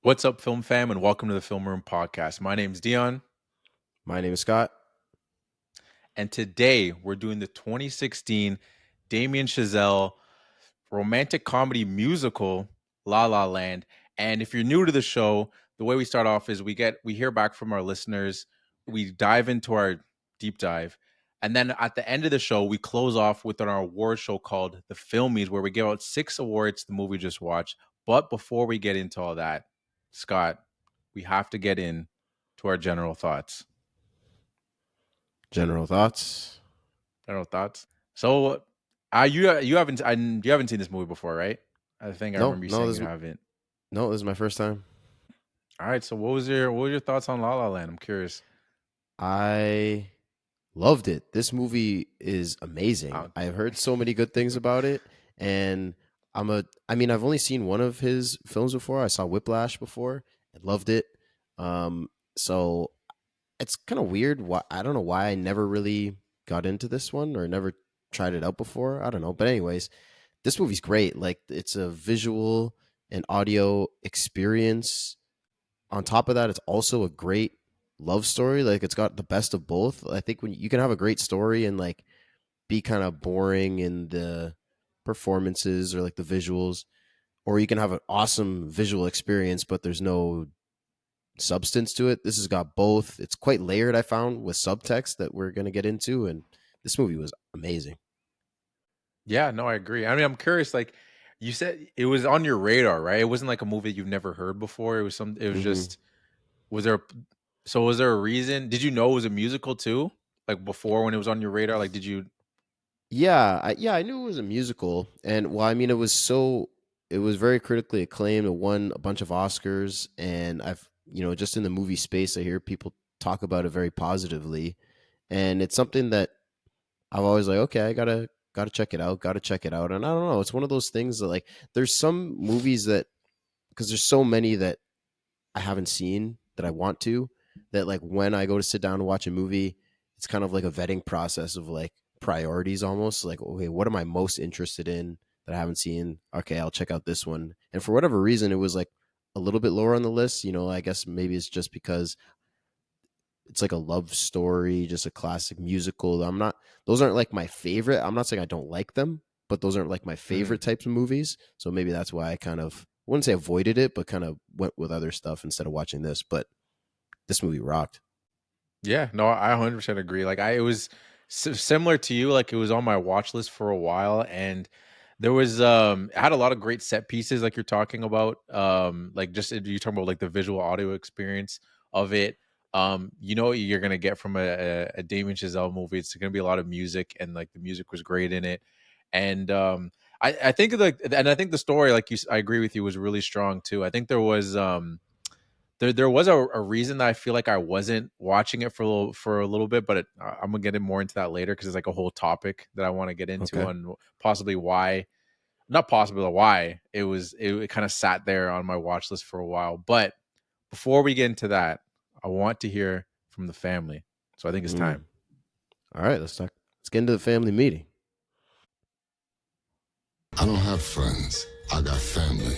What's up, film fam, and welcome to the Film Room Podcast. My name's Dion, My name is Scott. and today we're doing the 2016 Damien Chazelle romantic comedy musical La La Land. And if you're new to the show, the way we start off is we hear back from our listeners, we dive into our deep dive, and then at the end of the show, we close off with our award show called the Filmies, where we give out 6 awards to the movie we just watched. But before we get into all that, Scott, we have to get in to our general thoughts. General thoughts? General thoughts. So, you haven't seen this movie before, right? I think I No, remember you no, saying this you is haven't. no, this is my first time. All right. So, what was your thoughts on La La Land? I'm curious. I loved it. This movie is amazing. Uh, I've heard so many good things about it, and I've only seen one of his films before. I saw Whiplash before and loved it. Um, so it's kind of weird. Why I don't know why I never really got into this one or never tried it out before. I don't know, but anyways, this movie's great. Like it's a visual and audio experience. On top of that, it's also a great love story. Like it's got the best of both. I think when you can have a great story and like be kind of boring in the performances or like the visuals, or you can have an awesome visual experience, but there's no substance to it. This has got both. It's quite layered, I found, with subtext that we're gonna get into, and this movie was amazing. yeah, no, I agree. I mean, I'm curious. Like, you said it was on your radar, right? It wasn't like a movie you've never heard before. It was some. It was hmm just. Was there? So, was there a reason? Did you know it was a musical too? Like before, when it was on your radar, like, did you? Yeah, I knew it was a musical, and well, I mean, it was very critically acclaimed. It won a bunch of Oscars, and just in the movie space, I hear people talk about it very positively, and it's something that I've always like, okay, I gotta check it out, gotta check it out, and I don't know, it's one of those things that like, there's some movies that because there's so many that I haven't seen that I want to. That like when I go to sit down and watch a movie, it's kind of like a vetting process of like priorities almost. Like, okay, what am I most interested in that I haven't seen? Okay, I'll check out this one. And for whatever reason, it was like a little bit lower on the list. I guess maybe it's just because it's like a love story, just a classic musical. Those aren't like my favorite. I'm not saying I don't like them, but those aren't like my Mhm. favorite types of movies. So maybe that's why I kind of, I wouldn't say avoided it, but kind of went with other stuff instead of watching this. But this movie rocked. Yeah, no, I 100% agree. Like it was similar to you. Like it was on my watch list for a while, and there was it had a lot of great set pieces, like you're talking about. Like just you talking about like the visual audio experience of it. You know what you're gonna get from a Damien Chazelle movie. It's gonna be a lot of music, and like the music was great in it. And I think I think the story, like I agree with you, was really strong too. I think there was there was a reason that I feel like I wasn't watching it for a little bit, but I'm gonna get in more into that later because it's like a whole topic that I want to get into Okay. on possibly why, not possibly why it kind of sat there on my watch list for a while. But before we get into that, I want to hear from the family. So I think it's Mm. time. All right, let's talk. Let's get into the family meeting. I don't have friends. I got family.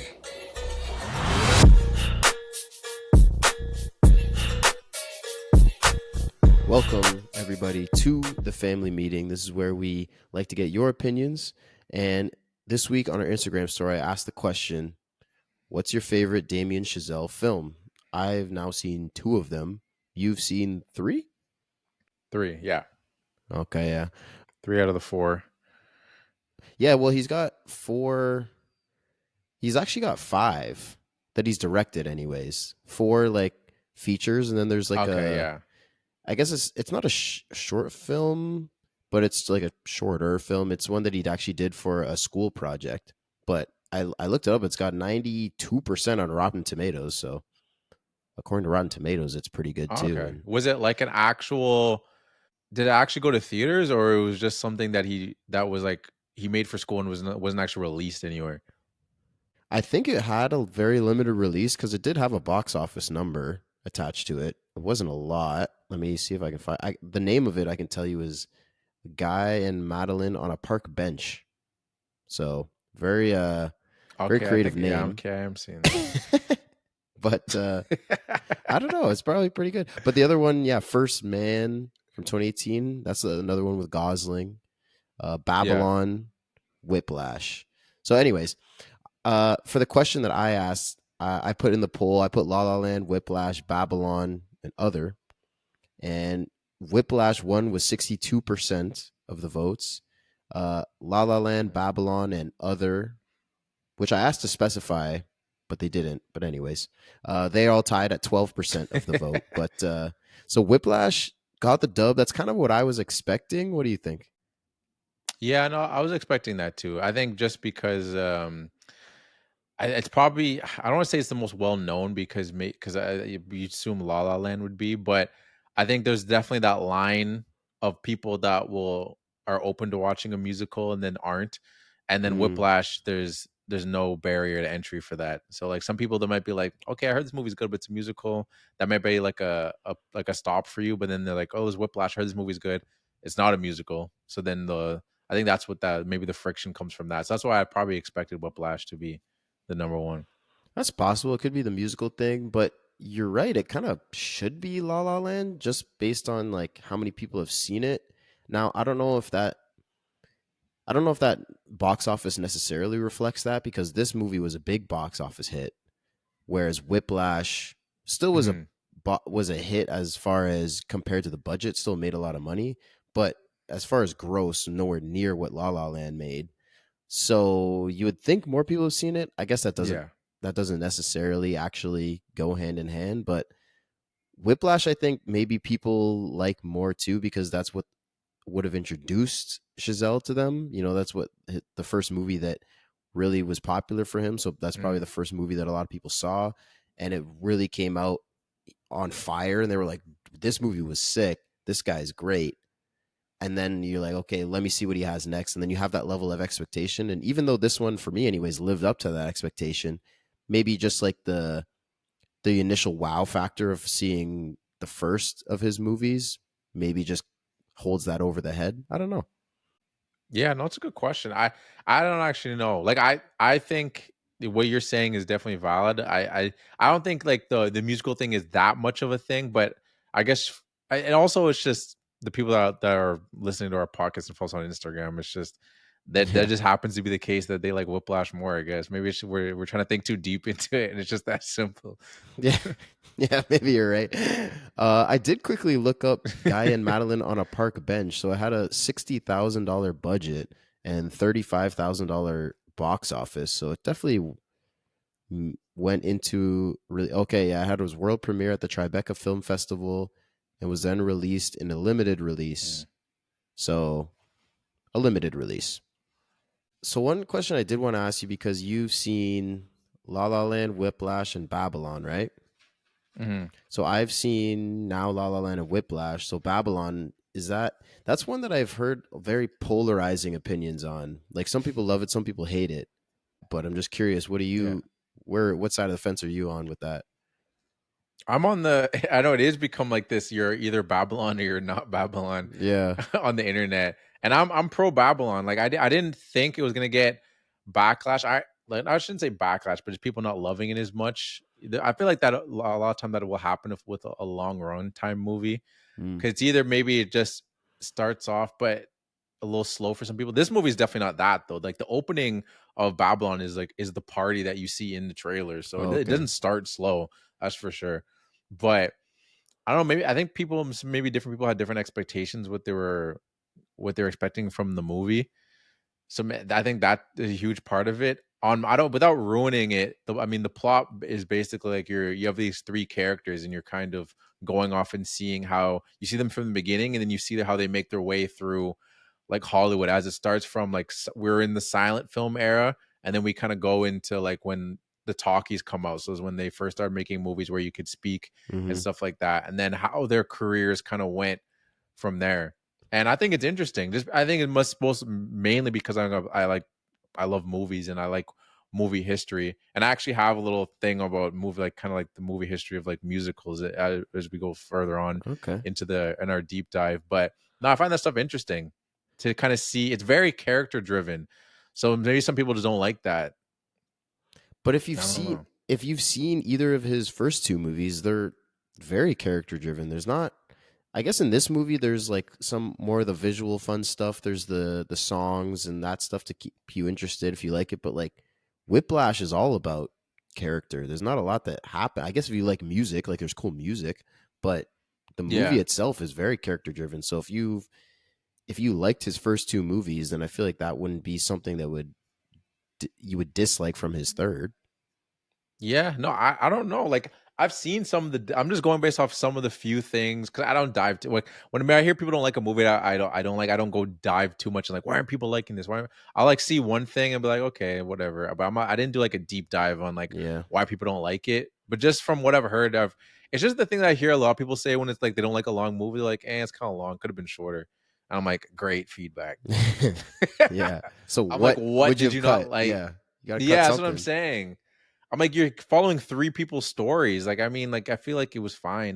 Welcome, everybody, to the family meeting. This is where we like to get your opinions. And this week on our Instagram story, I asked the question, what's your favorite Damien Chazelle film? I've now seen two of them. You've seen three? Three, yeah, Okay, yeah. 3 out of the 4. Yeah, well, he's got four. He's actually got five that he's directed, anyways. Four, like, features. And then there's like Okay, yeah. I guess it's not a short film, but it's like a shorter film. It's one that he actually did for a school project. But I looked it up. It's got 92% on Rotten Tomatoes. So according to Rotten Tomatoes, it's pretty good too. Okay, And was it like an actual? Did it actually go to theaters, or it was just something that was like he made for school and wasn't actually released anywhere? I think it had a very limited release because it did have a box office number attached to it. It wasn't a lot. Let me see if I can find the name of it. I can tell you is Guy and Madeline on a Park Bench. So very Okay, I creative think, yeah, name. okay, I'm seeing that. But I don't know. It's probably pretty good. But the other one, yeah, First Man from 2018. That's another one with Gosling. Yeah. Babylon, Whiplash. So, anyways, for the question that I asked, I put in the poll. I put La La Land, Whiplash, Babylon, and other. And Whiplash won with 62% of the votes. La La Land, Babylon, and other, which I asked to specify, but they didn't. But anyways, they all tied at 12% of the vote. But so Whiplash got the dub. That's kind of what I was expecting. What do you think? Yeah, no, I was expecting that too. I think just because it's probably I don't want to say it's the most well known because you assume La La Land would be, but I think there's definitely that line of people that will are open to watching a musical and then aren't, and then Mm, Whiplash, there's no barrier to entry for that. So like some people that might be like, okay, I heard this movie's good, but it's a musical. That might be like a stop for you, but then they're like, oh, it's Whiplash. I heard this movie's good. It's not a musical. So then I think that's what that maybe the friction comes from that. So that's why I probably expected Whiplash to be the number one. that's possible. It could be the musical thing, but you're right. It kind of should be La La Land just based on like how many people have seen it. Now, I don't know if that box office necessarily reflects that because this movie was a big box office hit, whereas Whiplash still Mhm. was a hit as far as compared to the budget, still made a lot of money, but as far as gross, nowhere near what La La Land made. So you would think more people have seen it. I guess Yeah. that doesn't necessarily actually go hand in hand, but Whiplash I think maybe people like more too because that's what would have introduced Chazelle to them. You know, that's what the first movie that really was popular for him. So that's probably Mhm. the first movie that a lot of people saw, and it really came out on fire. And they were like, "This movie was sick. This guy's great." And then you're like, "Okay, let me see what he has next." And then you have that level of expectation. And even though this one, for me, anyways, lived up to that expectation, maybe just like the initial wow factor of seeing the first of his movies, maybe just holds that over the head. I don't know. Yeah, no, it's a good question. I don't actually know. Like I think what you're saying is definitely valid. I don't think like the musical thing is that much of a thing, but I guess and also it's just the people that are listening to our podcast and follow us on Instagram. It's just that Yeah. just happens to be the case that they like Whiplash more. I guess maybe we're trying to think too deep into it, and it's just that simple. Yeah. Yeah, maybe you're right. I did quickly look up Guy and Madeline on a park bench. So I had a $60,000 budget and $35,000 box office. So it definitely went into really okay. Yeah, I had his world premiere at the Tribeca Film Festival and was then released in a limited release. Mm. So a limited release. So one question I did want to ask you because you've seen La La Land, Whiplash, and Babylon, right? Mhm. So I've seen now La La Land and Whiplash. So Babylon is that's one that I've heard very polarizing opinions on. Like some people love it, some people hate it. But I'm just curious, Yeah. what side of the fence are you on with that? I'm on the I know it is become like this, you're either Babylon or you're not Babylon Yeah. on the internet. And I'm pro Babylon. Like I didn't think it was gonna get backlash. I shouldn't say backlash, but just people not loving it as much. I feel like that a lot of time that will happen if with a long run time movie. Mm. Cause it's either maybe it just starts off, but a little slow for some people. This movie is definitely not that though. Like the opening of Babylon is the party that you see in the trailer. So Oh, it okay. doesn't start slow, that's for sure. But I don't know, maybe I think maybe different people had different expectations what they were expecting from the movie. So I think that is a huge part of it. On I don't without ruining it. I mean, the plot is basically like you have these three characters, and you're kind of going off and seeing how you see them from the beginning, and then you see how they make their way through like Hollywood as it starts from like we're in the silent film era, and then we kind of go into like when the talkies come out. So it's when they first started making movies where you could speak and Hmm. stuff like that, and then how their careers kind of went from there. And I think it's interesting. Just I think it must supposed mainly because I love movies and I like movie history. And I actually have a little thing about movie like kind of like the movie history of like musicals as we go further on Okay. into the in our deep dive. But no, I find that stuff interesting to kind of see. It's very character driven. So maybe some people just don't like that. But if you've I don't seen know. if you've seen either of his first two movies, they're very character driven. There's not, I guess in this movie there's like some more of the visual fun stuff. There's the songs and that stuff to keep you interested if you like it, but like Whiplash is all about character. There's not a lot that happen. I guess if you like music, like there's cool music, but the movie Yeah. itself is very character driven. So if you liked his first two movies, then I feel like that wouldn't be something that would you would dislike from his third. Yeah, no, I don't know. Like I've seen some of the. I'm just going based off some of the few things because I don't dive to like when I hear people don't like a movie, I don't like. I don't go dive too much and like why aren't people liking this? I like see one thing and be like okay whatever, but I didn't do like a deep dive on like Yeah. why people don't like it. But just from what I've heard of, it's just the thing that I hear a lot of people say when it's like they don't like a long movie, like it's kind of long, could have been shorter. And I'm like great feedback. Yeah. So I'm like, what what would you did have you not cut? like? Yeah. You got to cut Yeah, that's what I'm something. saying. I'm like, you're following three people's stories. Like, I mean, like, I feel like it was fine.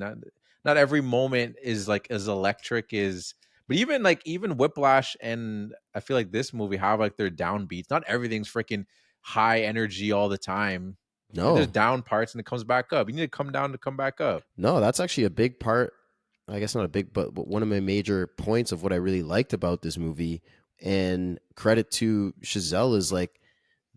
Not every moment is like as electric as, but even Whiplash and I feel like this movie have like their downbeats. Not everything's freaking high energy all the time. Like, there's No. down parts and it comes back up. You need to come down to come back up. No, that's actually a big part. I guess not a big, but one of my major points of what I really liked about this movie, and credit to Chazelle, is like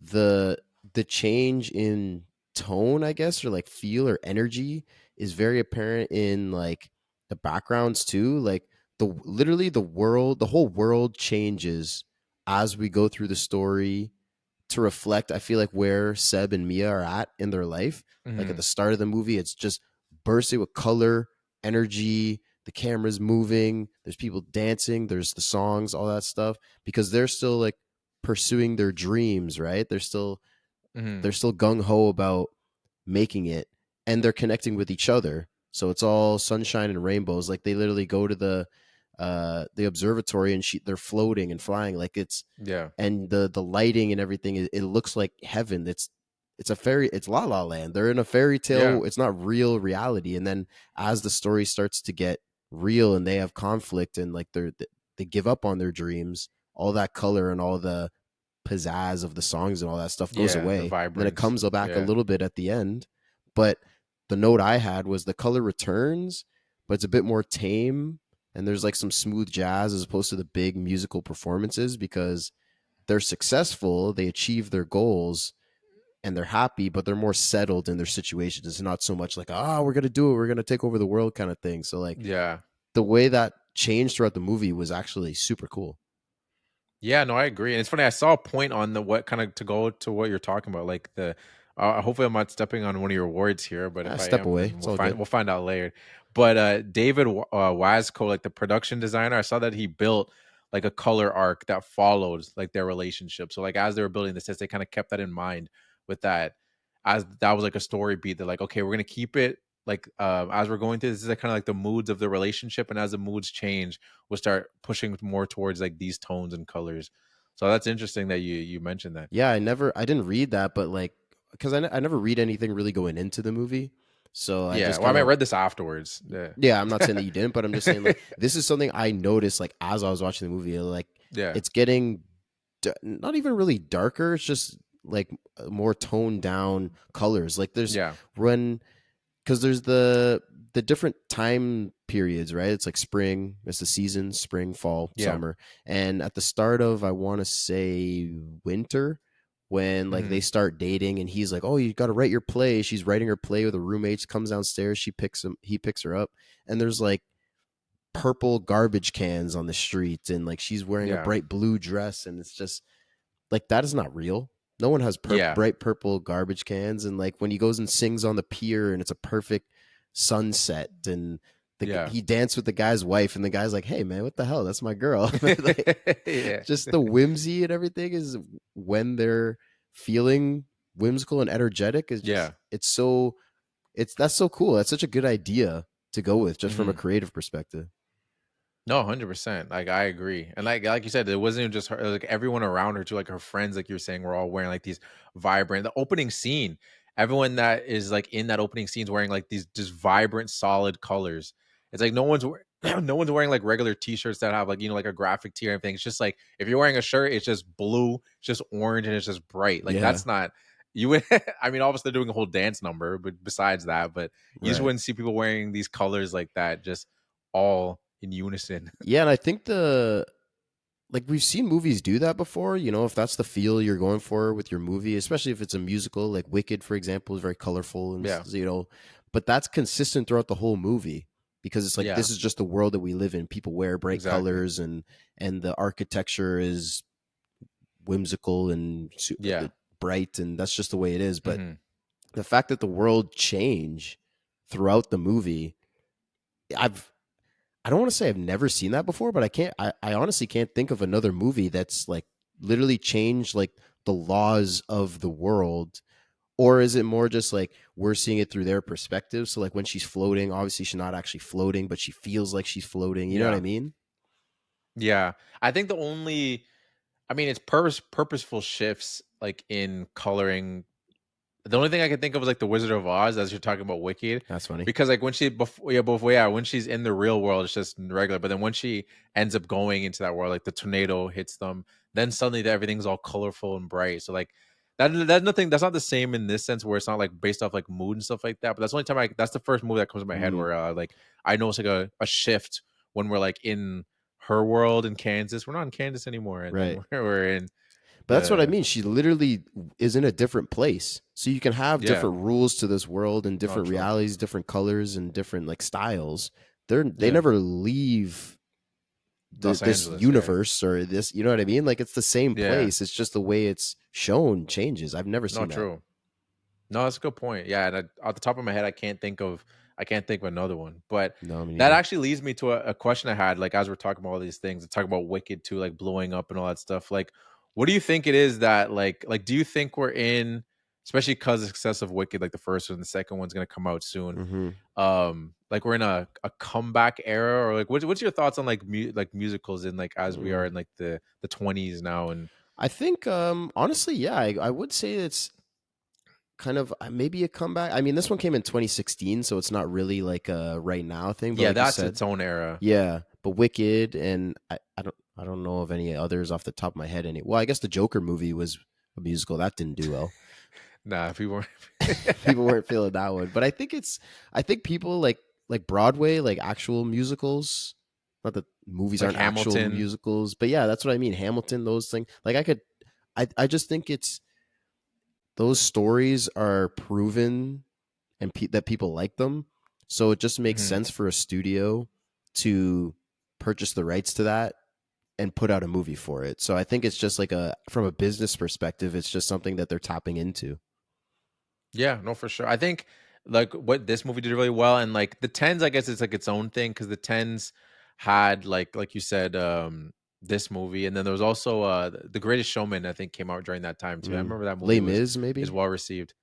the the change in tone, I guess, or like feel or energy is very apparent in like the backgrounds too. Like literally the world, the whole world changes as we go through the story to reflect, I feel like, where Seb and Mia are at in their life. Like at Hmm. the start of the movie, it's just bursting with color, energy, the camera's moving, there's people dancing, there's the songs, all that stuff, because they're still like pursuing their dreams, right? Hmm. They're still gung ho about making it, and they're connecting with each other. So it's all sunshine and rainbows. Like they literally go to the observatory and they're floating and flying. Like it's Yeah. and the lighting and everything, it looks like heaven. It's a fairy, it's La La Land. They're in a fairy Yeah. tale. It's not real reality. And then as the story starts to get real and they have conflict and like they give up on their dreams, all that color and all the pizzazz of the songs and all that stuff goes Yeah. The away. And then it vibrance. comes back a Yeah. little bit at the end. But the note I had was the color returns, but it's a bit more tame. And there's like some smooth jazz as opposed to the big musical performances, because they're successful, they achieve their goals, and they're happy, but they're more settled in their situations. It's not so much like, we're gonna do it, we're gonna take over the world kind of thing. So like Yeah. the way that changed throughout the movie was actually super cool. Yeah, no, I agree. And it's funny, I saw a point on the what kind of to go to what you're talking about, like the hopefully I'm not stepping on one of your words here, but if I Step am, away. then It's all good. we'll find out later. But David Wasco, like the production designer, I saw that he built like a color arc that follows like their relationship. So like as they were building this, they kind of kept that in mind with that. As that was like a story beat, they're like, okay, we're gonna keep it like as we're going through this is like kind of like the moods of the relationship, and as the moods change we'll start pushing more towards like these tones and colors. So that's interesting that you mentioned that. Yeah, I didn't read that, but like, because I never read anything really going into the movie. So I Yeah. just Well, I kind mean, I of, read this afterwards. Yeah. yeah, I'm not saying that you didn't, but I'm just saying like this is something I noticed like as I was watching the movie. Like Yeah. it's getting not even really darker. It's just like more toned down colors. Like there's Yeah. when because there's the different time periods, right? It's like spring, it's the season, spring, fall, Yeah. summer, and at the start of, I want to say, winter, when like Hmm. they start dating and he's like, oh, you got to write your play. She's writing her play with her roommates, comes downstairs, he picks her up, and there's like purple garbage cans on the street, and like she's wearing a Yeah. bright blue dress, and it's just like that is not real. No one has Yeah. bright purple garbage cans. And like when he goes and sings on the pier and it's a perfect sunset, and Yeah. he danced with the guy's wife, and the guy's like, hey man, what the hell, that's my girl. Like Yeah. just the whimsy and everything is when they're feeling whimsical and energetic is just Yeah. it's that's so cool. That's such a good idea to go with just from a Hmm. creative perspective. No, 100%. Like I agree. And like you said, it wasn't even just her, like everyone around her too, like her friends, like you were saying, were all wearing like these vibrant the opening scene. Everyone that is like in that opening scene is wearing like these just vibrant, solid colors. It's like no one's wearing like regular t-shirts that have like, like a graphic tee or anything. It's just like if you're wearing a shirt, it's just blue, it's just orange, and it's just bright. Like Yeah. that's not you would I mean, obviously they're doing a whole dance number, but besides that, but you just Right. wouldn't see people wearing these colors like that, just all in unison. Yeah, and I think the like we've seen movies do that before, if that's the feel you're going for with your movie, especially if it's a musical, like Wicked, for example, is very colorful and Yeah, but that's consistent throughout the whole movie because it's like yeah, this is just the world that we live in. People wear bright exactly. colors and the architecture is whimsical and Yeah. bright, and that's just the way it is. But Hmm. the fact that the world change throughout the movie, I've I don't want to say I've never seen that before, but I honestly can't think of another movie that's like literally changed like the laws of the world. Or is it more just like we're seeing it through their perspective? So like when she's floating, obviously she's not actually floating, but she feels like she's floating. You know what I Yeah. mean? Yeah. I think the only I mean it's purposeful shifts like in coloring. The only thing I can think of is like the Wizard of Oz, as you're talking about Wicked, That's funny. because like when she when she's in the real world, it's just regular. But then when she ends up going into that world, like the tornado hits them, then suddenly everything's all colorful and bright. So like that's nothing. That's not the same in this sense where it's not like based off like mood and stuff like that. But that's the only time that's the first movie that comes to my head Mm, where like I notice like a shift when we're like in her world in Kansas. We're not in Kansas anymore, and then right. we're in But that's what I the mean. She literally is in a different place. So you can have yeah. different rules to this world and Not different true. realities, different colors and different like styles. They Yeah, never leave Los this Angeles. Yeah, universe or this, you know what I mean? Like it's the same yeah. place. It's just the way it's shown changes. I've never seen Not that. true. No, that's a good point. Yeah, and off the top of my head, I can't think of another one. But No, me that neither. actually leads me to a question I had. Like as we're talking about all these things, and talking about Wicked too, like blowing up and all that stuff. Like, what do you think it is that like do you think we're in, especially because the success of Wicked, like the first one, the second one's gonna come out soon. Hmm. Like we're in a comeback era, or like what's your thoughts on like like musicals in like as we are Mm. in like the 20s now and I think, honestly, yeah, I would say it's kind of maybe a comeback. I mean, this one came in 2016, so it's not really like a right now thing. But yeah, like you that's said, its own era. yeah, but Wicked and I don't know of any others off the top of my head. Well, I guess the Joker movie was a musical that didn't do well. Nah, if we weren't. People weren't feeling that one, but I think people like Broadway, like actual musicals. Not that movies Like aren't actual Hamilton. musicals, but yeah, that's what I mean. Hamilton, those things. Like I just think it's those stories are proven and that people like them. So it just makes Mhm. sense for a studio to purchase the rights to that and put out a movie for it. So I think it's just like from a business perspective, it's just something that they're tapping into. Yeah, no, for sure. I think like what this movie did really well, and like the tens, I guess it's like its own thing because the tens had like you said, this movie, and then there was also the Greatest Showman. I think came out during that time too. I Mm. remember that movie Les was Mis, is maybe. well received.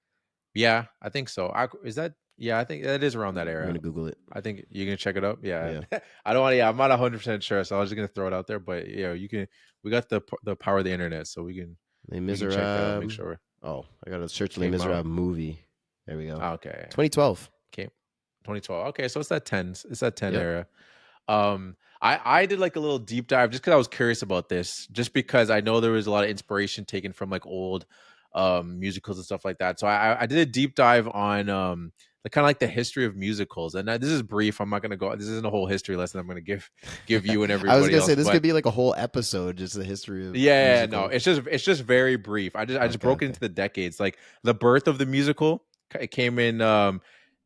Yeah, I think so. Is that? Yeah, I think that is around that I'm era. gonna Google it. I think you're gonna check it up. Yeah, Yeah, I don't want. Yeah, I'm not 100% sure, so I was just gonna throw it out there. But yeah, you can. We got the power of the internet, so Les we can check that out. Make Miserables. sure it Oh, I gotta search Les came out. Miserables movie. There we go. Okay, 2012. came 2012. Okay, so it's that 10s. It's that 10 Yep. era. I did like a little deep dive just because I was curious about this, just because I know there was a lot of inspiration taken from like old musicals and stuff like that. So I did a deep dive on the kind of like the history of musicals. And this is brief. I'm not gonna go. This isn't a whole history lesson I'm gonna give you and I was everybody gonna say else, this could but be like a whole episode, just the history of yeah, no, musicals. it's just very brief. I just Okay, broke it okay. into the decades. Like the birth of the musical, it came in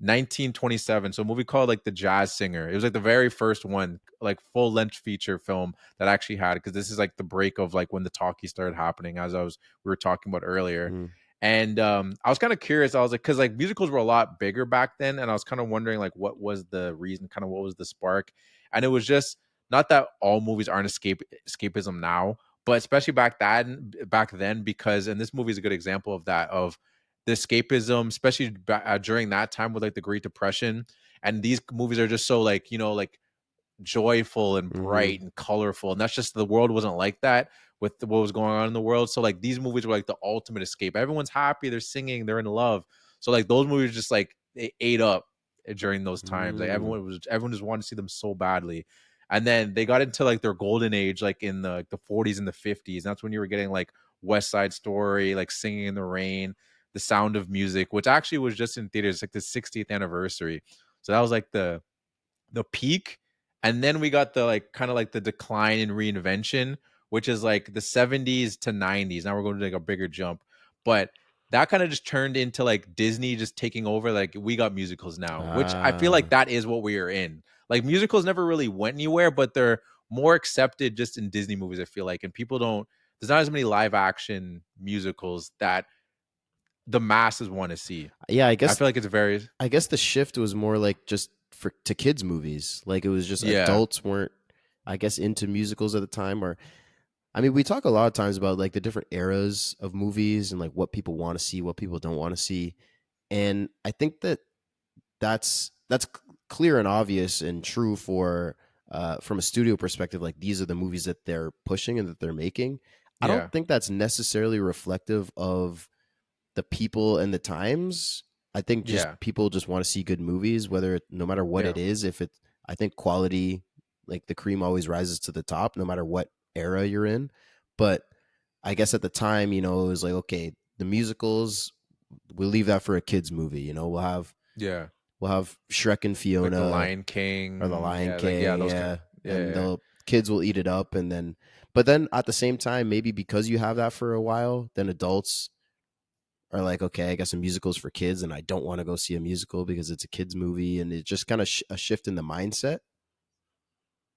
1927. So a movie called like The Jazz Singer. It was like the very first one, like full length feature film that I actually had, because this is like the break of like when the talkie started happening, as we were talking about earlier. Mm, And I was kind of curious. I was like, because like musicals were a lot bigger back then, and I was kind of wondering like what was the reason, kind of what was the spark, and it was just not that all movies aren't escapism now, but especially back then, because and this movie is a good example of that, of the escapism, especially during that time with like the Great Depression, and these movies are just so like like joyful and mm-hmm. bright and colorful, and that's just the world wasn't like that with what was going on in the world. So like these movies were like the ultimate escape. Everyone's happy, they're singing, they're in love. So like those movies just like they ate up during those times. Like Mm, everyone just wanted to see them so badly. And then they got into like their golden age, like in the 40s and the 50s. And that's when you were getting like West Side Story, like Singing in the Rain. The Sound of Music, which actually was just in theaters, like the 60th anniversary. So that was like the peak, and then we got the like kind of like the decline and reinvention, which is like the 70s to 90s. Now we're going to take a bigger jump, but that kind of just turned into like Disney just taking over. Like we got musicals now, which I feel like Ah, that is what we are in. Like musicals never really went anywhere, but they're more accepted just in Disney movies, I feel like, and people don't. There's not as many live action musicals that the masses want to see. yeah. I feel like it's very I guess the shift was more like just for to kids movies. Like it was just yeah adults weren't, I guess, into musicals at the time. Or I mean, we talk a lot of times about like the different eras of movies and like what people want to see, what people don't want to see, and I think that that's clear and obvious and true for from a studio perspective. Like these are the movies that they're pushing and that they're making. I don't yeah think that's necessarily reflective of the people and the times. I think just yeah people just want to see good movies, no matter what yeah it is. If it, I think quality, like the cream always rises to the top, no matter what era you're in. But I guess at the time, it was like, okay, the musicals, we'll leave that for a kids movie. yeah. We'll have Shrek and Like The Fiona Lion or The King, Lion yeah, like, yeah, King, those kind yeah, yeah, and yeah, the kids will eat it up, and then, but then at the same time, maybe because you have that for a while, then adults are like, okay, I guess a musical's for kids, and I don't want to go see a musical because it's a kids movie, and it's just kind of a shift in the mindset.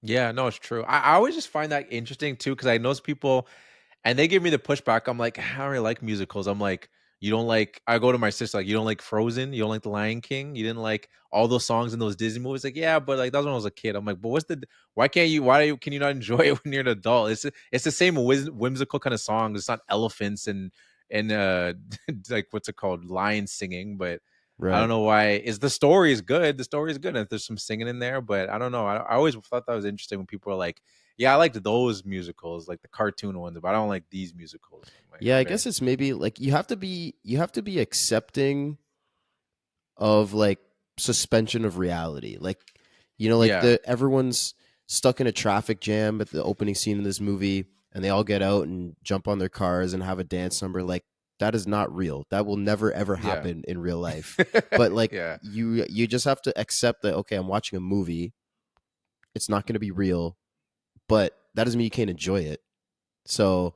yeah, no, it's true. I always just find that interesting too, because I know people and they give me the pushback. I'm like, "I don't really like musicals." I'm like, "You don't like" I go to my sister, like, "You don't like Frozen? You don't like The Lion King? You didn't like all those songs in those Disney movies?" Like, "Yeah, but, like, that was when I was a kid." I'm like, "But can you not enjoy it when you're an adult?" It's the same whimsical kinda song. It's not elephants and like, what's it called? Lions singing, but I don't Right. know why is the story is good. The story is good, and there's some singing in there, but I don't know. I always thought that was interesting when people are like, "Yeah, I liked those musicals, like the cartoon ones, but I don't like these musicals." I'm like, Yeah, I "Okay, guess it's maybe like you have to be accepting of like suspension of reality. Like, like yeah, the everyone's stuck in a traffic jam at the opening scene of this movie, and they all get out and jump on their cars and have a dance number. Like that is not real. That will never ever yeah, happen in real life. But like yeah, you just have to accept that, okay, I'm watching a movie. It's not going to be real, but that doesn't mean you can't enjoy it. So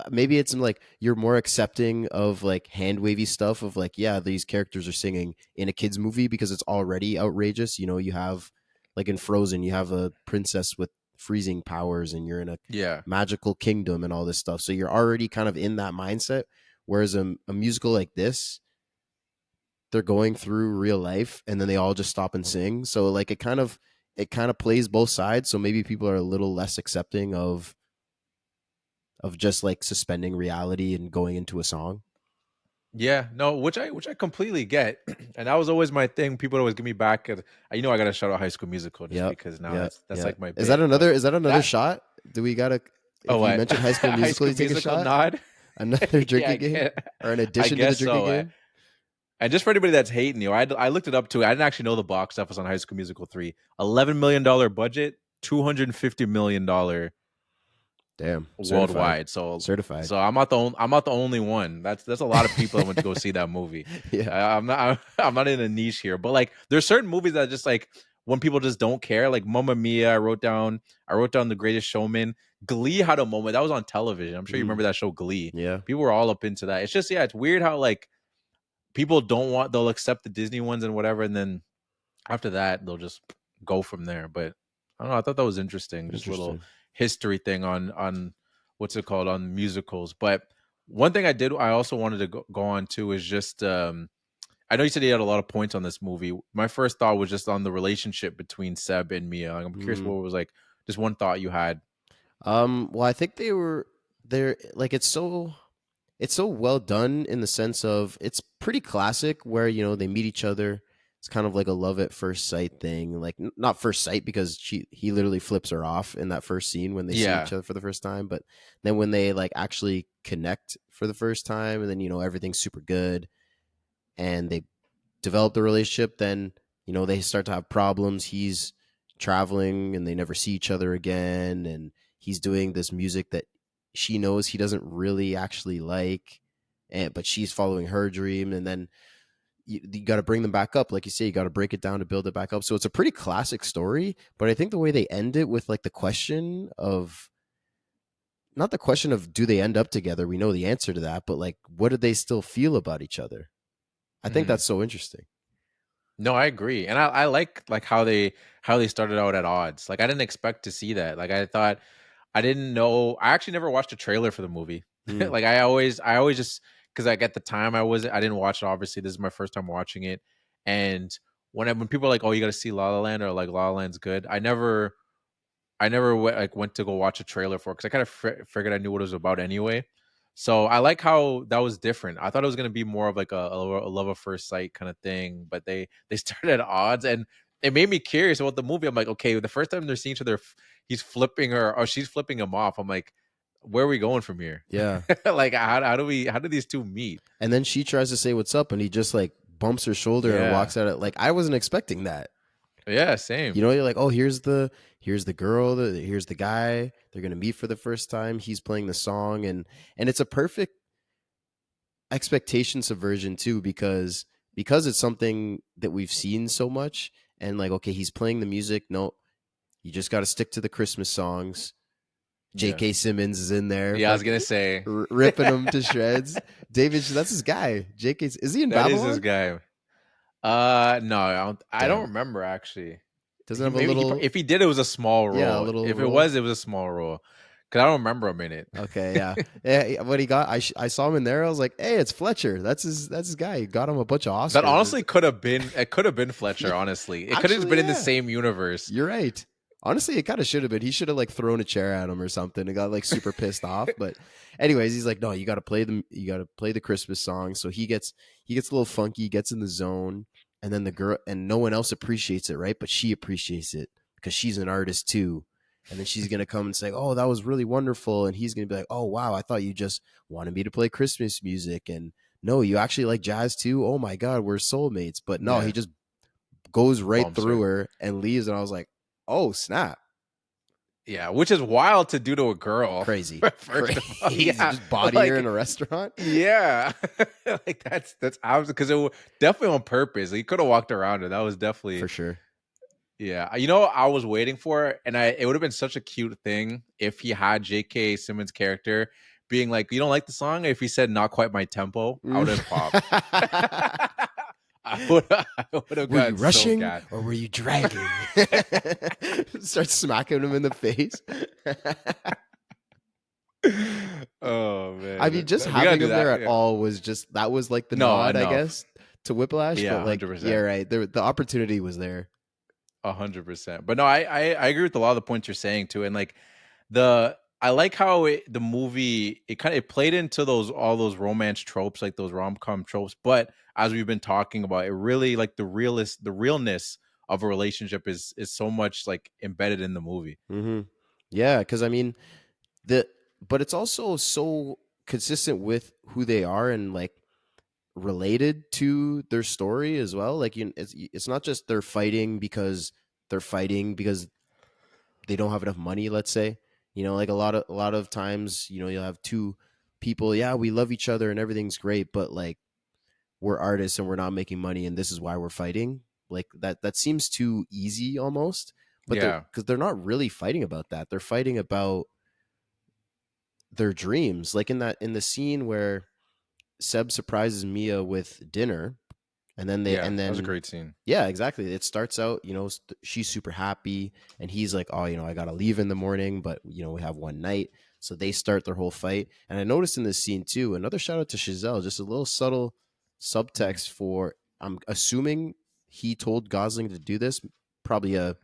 maybe it's like you're more accepting of like hand wavy stuff of like, yeah, these characters are singing in a kids movie because it's already outrageous. You have like in Frozen, you have a princess with freezing powers and you're in a yeah, magical kingdom and all this stuff. So you're already kind of in that mindset. Whereas a musical like this, they're going through real life and then they all just stop and sing. So like it kind of plays both sides. So maybe people are a little less accepting of just like suspending reality and going into a song. yeah." No, which I completely get, and that was always my thing. People would always give me back. I got to shout out High School Musical just Yep. because now Yep. that's Yep. like my Is that bit. But another is that another that shot? Do we gotta, oh if you what mentioned High School High Musical, School you take a Musical shot? nod? Another Yeah, drinking game? Or an I addition to the guess drinking so. game? And just for anybody that's hating you, I looked it up too. I didn't actually know the box office on High School Musical 3. $11 million budget, $250 million Damn. Certified. worldwide. So Certified. so I'm not the only one. That's a lot of people that went to go see that movie. Yeah. I'm not in a niche here, but like there's certain movies that just like when people just don't care. Like Mamma Mia, I wrote down The Greatest Showman. Glee had a moment that was on television. I'm sure you Mm. remember that show Glee. Yeah. People were all up into that. It's just yeah, it's weird how like people they'll accept the Disney ones and whatever, and then after that they'll just go from there. But I don't know. I thought that was interesting. Just a little Interesting. history thing on what's it called on musicals. But one thing I also wanted to go on to is just I know you said he had a lot of points on this movie. My first thought was just on the relationship between Seb and Mia. Like, I'm curious Mm. what was like just one thought you had. Well, I think they're like it's so well done in the sense of it's pretty classic where they meet each other. It's kind of like a love at first sight thing, like not first sight because he literally flips her off in that first scene when they see Yeah, each other for the first time, but then when they like actually connect for the first time, and then everything's super good and they develop the relationship, then they start to have problems. He's traveling and they never see each other again, and he's doing this music that she knows he doesn't really actually like, but she's following her dream, and then you got to bring them back up, like you say. You got to break it down to build it back up. So it's a pretty classic story, but I think the way they end it with like the question of, not the question of do they end up together, we know the answer to that, but like what do they still feel about each other? I think Mhm. that's so interesting. No, I agree, and I like how they started out at odds. Like I didn't expect to see that. Like I thought I didn't know. I actually never watched a trailer for the movie. Mm. Like I always just because like at the time I didn't watch it. Obviously, this is my first time watching it, and when people are like, "Oh, you got to see La La Land," or like "La La Land's good," I never went to go watch a trailer for it because I kind of figured I knew what it was about anyway. So I like how that was different. I thought it was gonna be more of like a love at first sight kind of thing, but they started at odds, and it made me curious about the movie. I'm like, okay, the first time they're seeing each other, he's flipping her or she's flipping him off. I'm like, where are we going from here? Yeah. Like, how do these two meet? And then she tries to say what's up, and he just like bumps her shoulder and Yeah, walks out. Like I wasn't expecting that. yeah, You same. know, you're like, oh, here's the girl, here's the guy. They're gonna meet for the first time. He's playing the song, and it's a perfect expectation subversion too, because it's something that we've seen so much. And like, okay, he's playing the music. No, you just got to stick to the Christmas songs. Yeah, J.K. Simmons is in there, yeah. I was gonna fucking say ripping them to shreds. That's his guy. J.K. Is he in that is this Babylon? guy. No, I don't Damn, remember actually. doesn't He have a maybe he little, if he did, it was a small yeah, a role. little If it role. was, it was a small role. Because I don't remember him in it. Okay, yeah, yeah. What he got, I saw him in there. I was like, hey, it's Fletcher. That's his guy. He got him a bunch of That Oscars. honestly could have been. It could have been Fletcher. Honestly, it could have Actually, been in the yeah, same universe. you're right. Honestly, it kind of should have been. He should have like thrown a chair at him or something and got like super pissed off. But anyways, he's like, no, you got to play them. You got to play the Christmas song. So he gets a little funky, gets in the zone, and then the girl, and no one else appreciates it, right? But she appreciates it because she's an artist too. And then she's gonna come and say, "Oh, that was really wonderful." And he's gonna be like, "Oh, wow, I thought you just wanted me to play Christmas music, and no, you actually like jazz too. Oh my God, we're soulmates." But no, he Yeah, just goes right bumps through her. her and leaves. And I was like, "Oh snap, Yeah, which is wild to do to a girl. crazy, First of all, crazy!" yeah, Just body her in like a restaurant yeah, like that's obviously because it was definitely on purpose. He could have walked around it. That was for definitely. sure. Yeah, you know, I was waiting for it, and it would have been such a cute thing if he had J.K. Simmons' character being like, "You don't like the song?" If he said, "Not quite my tempo," I would have popped. I would have Were you gotten so rushing gassed. or were you dragging? Start smacking him in the face. Oh I man, mean, just we gotta having do him there that. at Yeah. all was just, that was like the No, nod, I enough. guess, to Whiplash. But Yeah, like, hundred yeah, percent, right. The opportunity was there. 100%. But no, I agree with a lot of the points you're saying too, and like the I like how the movie it played into those all those romance tropes, like those rom com tropes. But as we've been talking about, it really like the realness of a relationship is so much like embedded in the movie. Hmm. Yeah, because I mean, the but it's also so consistent with who they are and like related to their story as well. Like, it's not just they're fighting because they don't have enough money. Let's say, like a lot of times, you'll have two people. Yeah, we love each other and everything's great, but like we're artists and we're not making money, and this is why we're fighting. Like that seems too easy almost. But Yeah, they're not really fighting about that. They're fighting about their dreams. Like in the scene where Seb surprises Mia with dinner, and then yeah, that was a great scene. yeah, exactly. It starts out, she's super happy, and he's like, "Oh, I got to leave in the morning, but we have one night." So they start their whole fight. And I noticed in this scene too, another shout out to Chazelle, just a little subtle Mhm. subtext for, I'm assuming he told Gosling to do this, probably a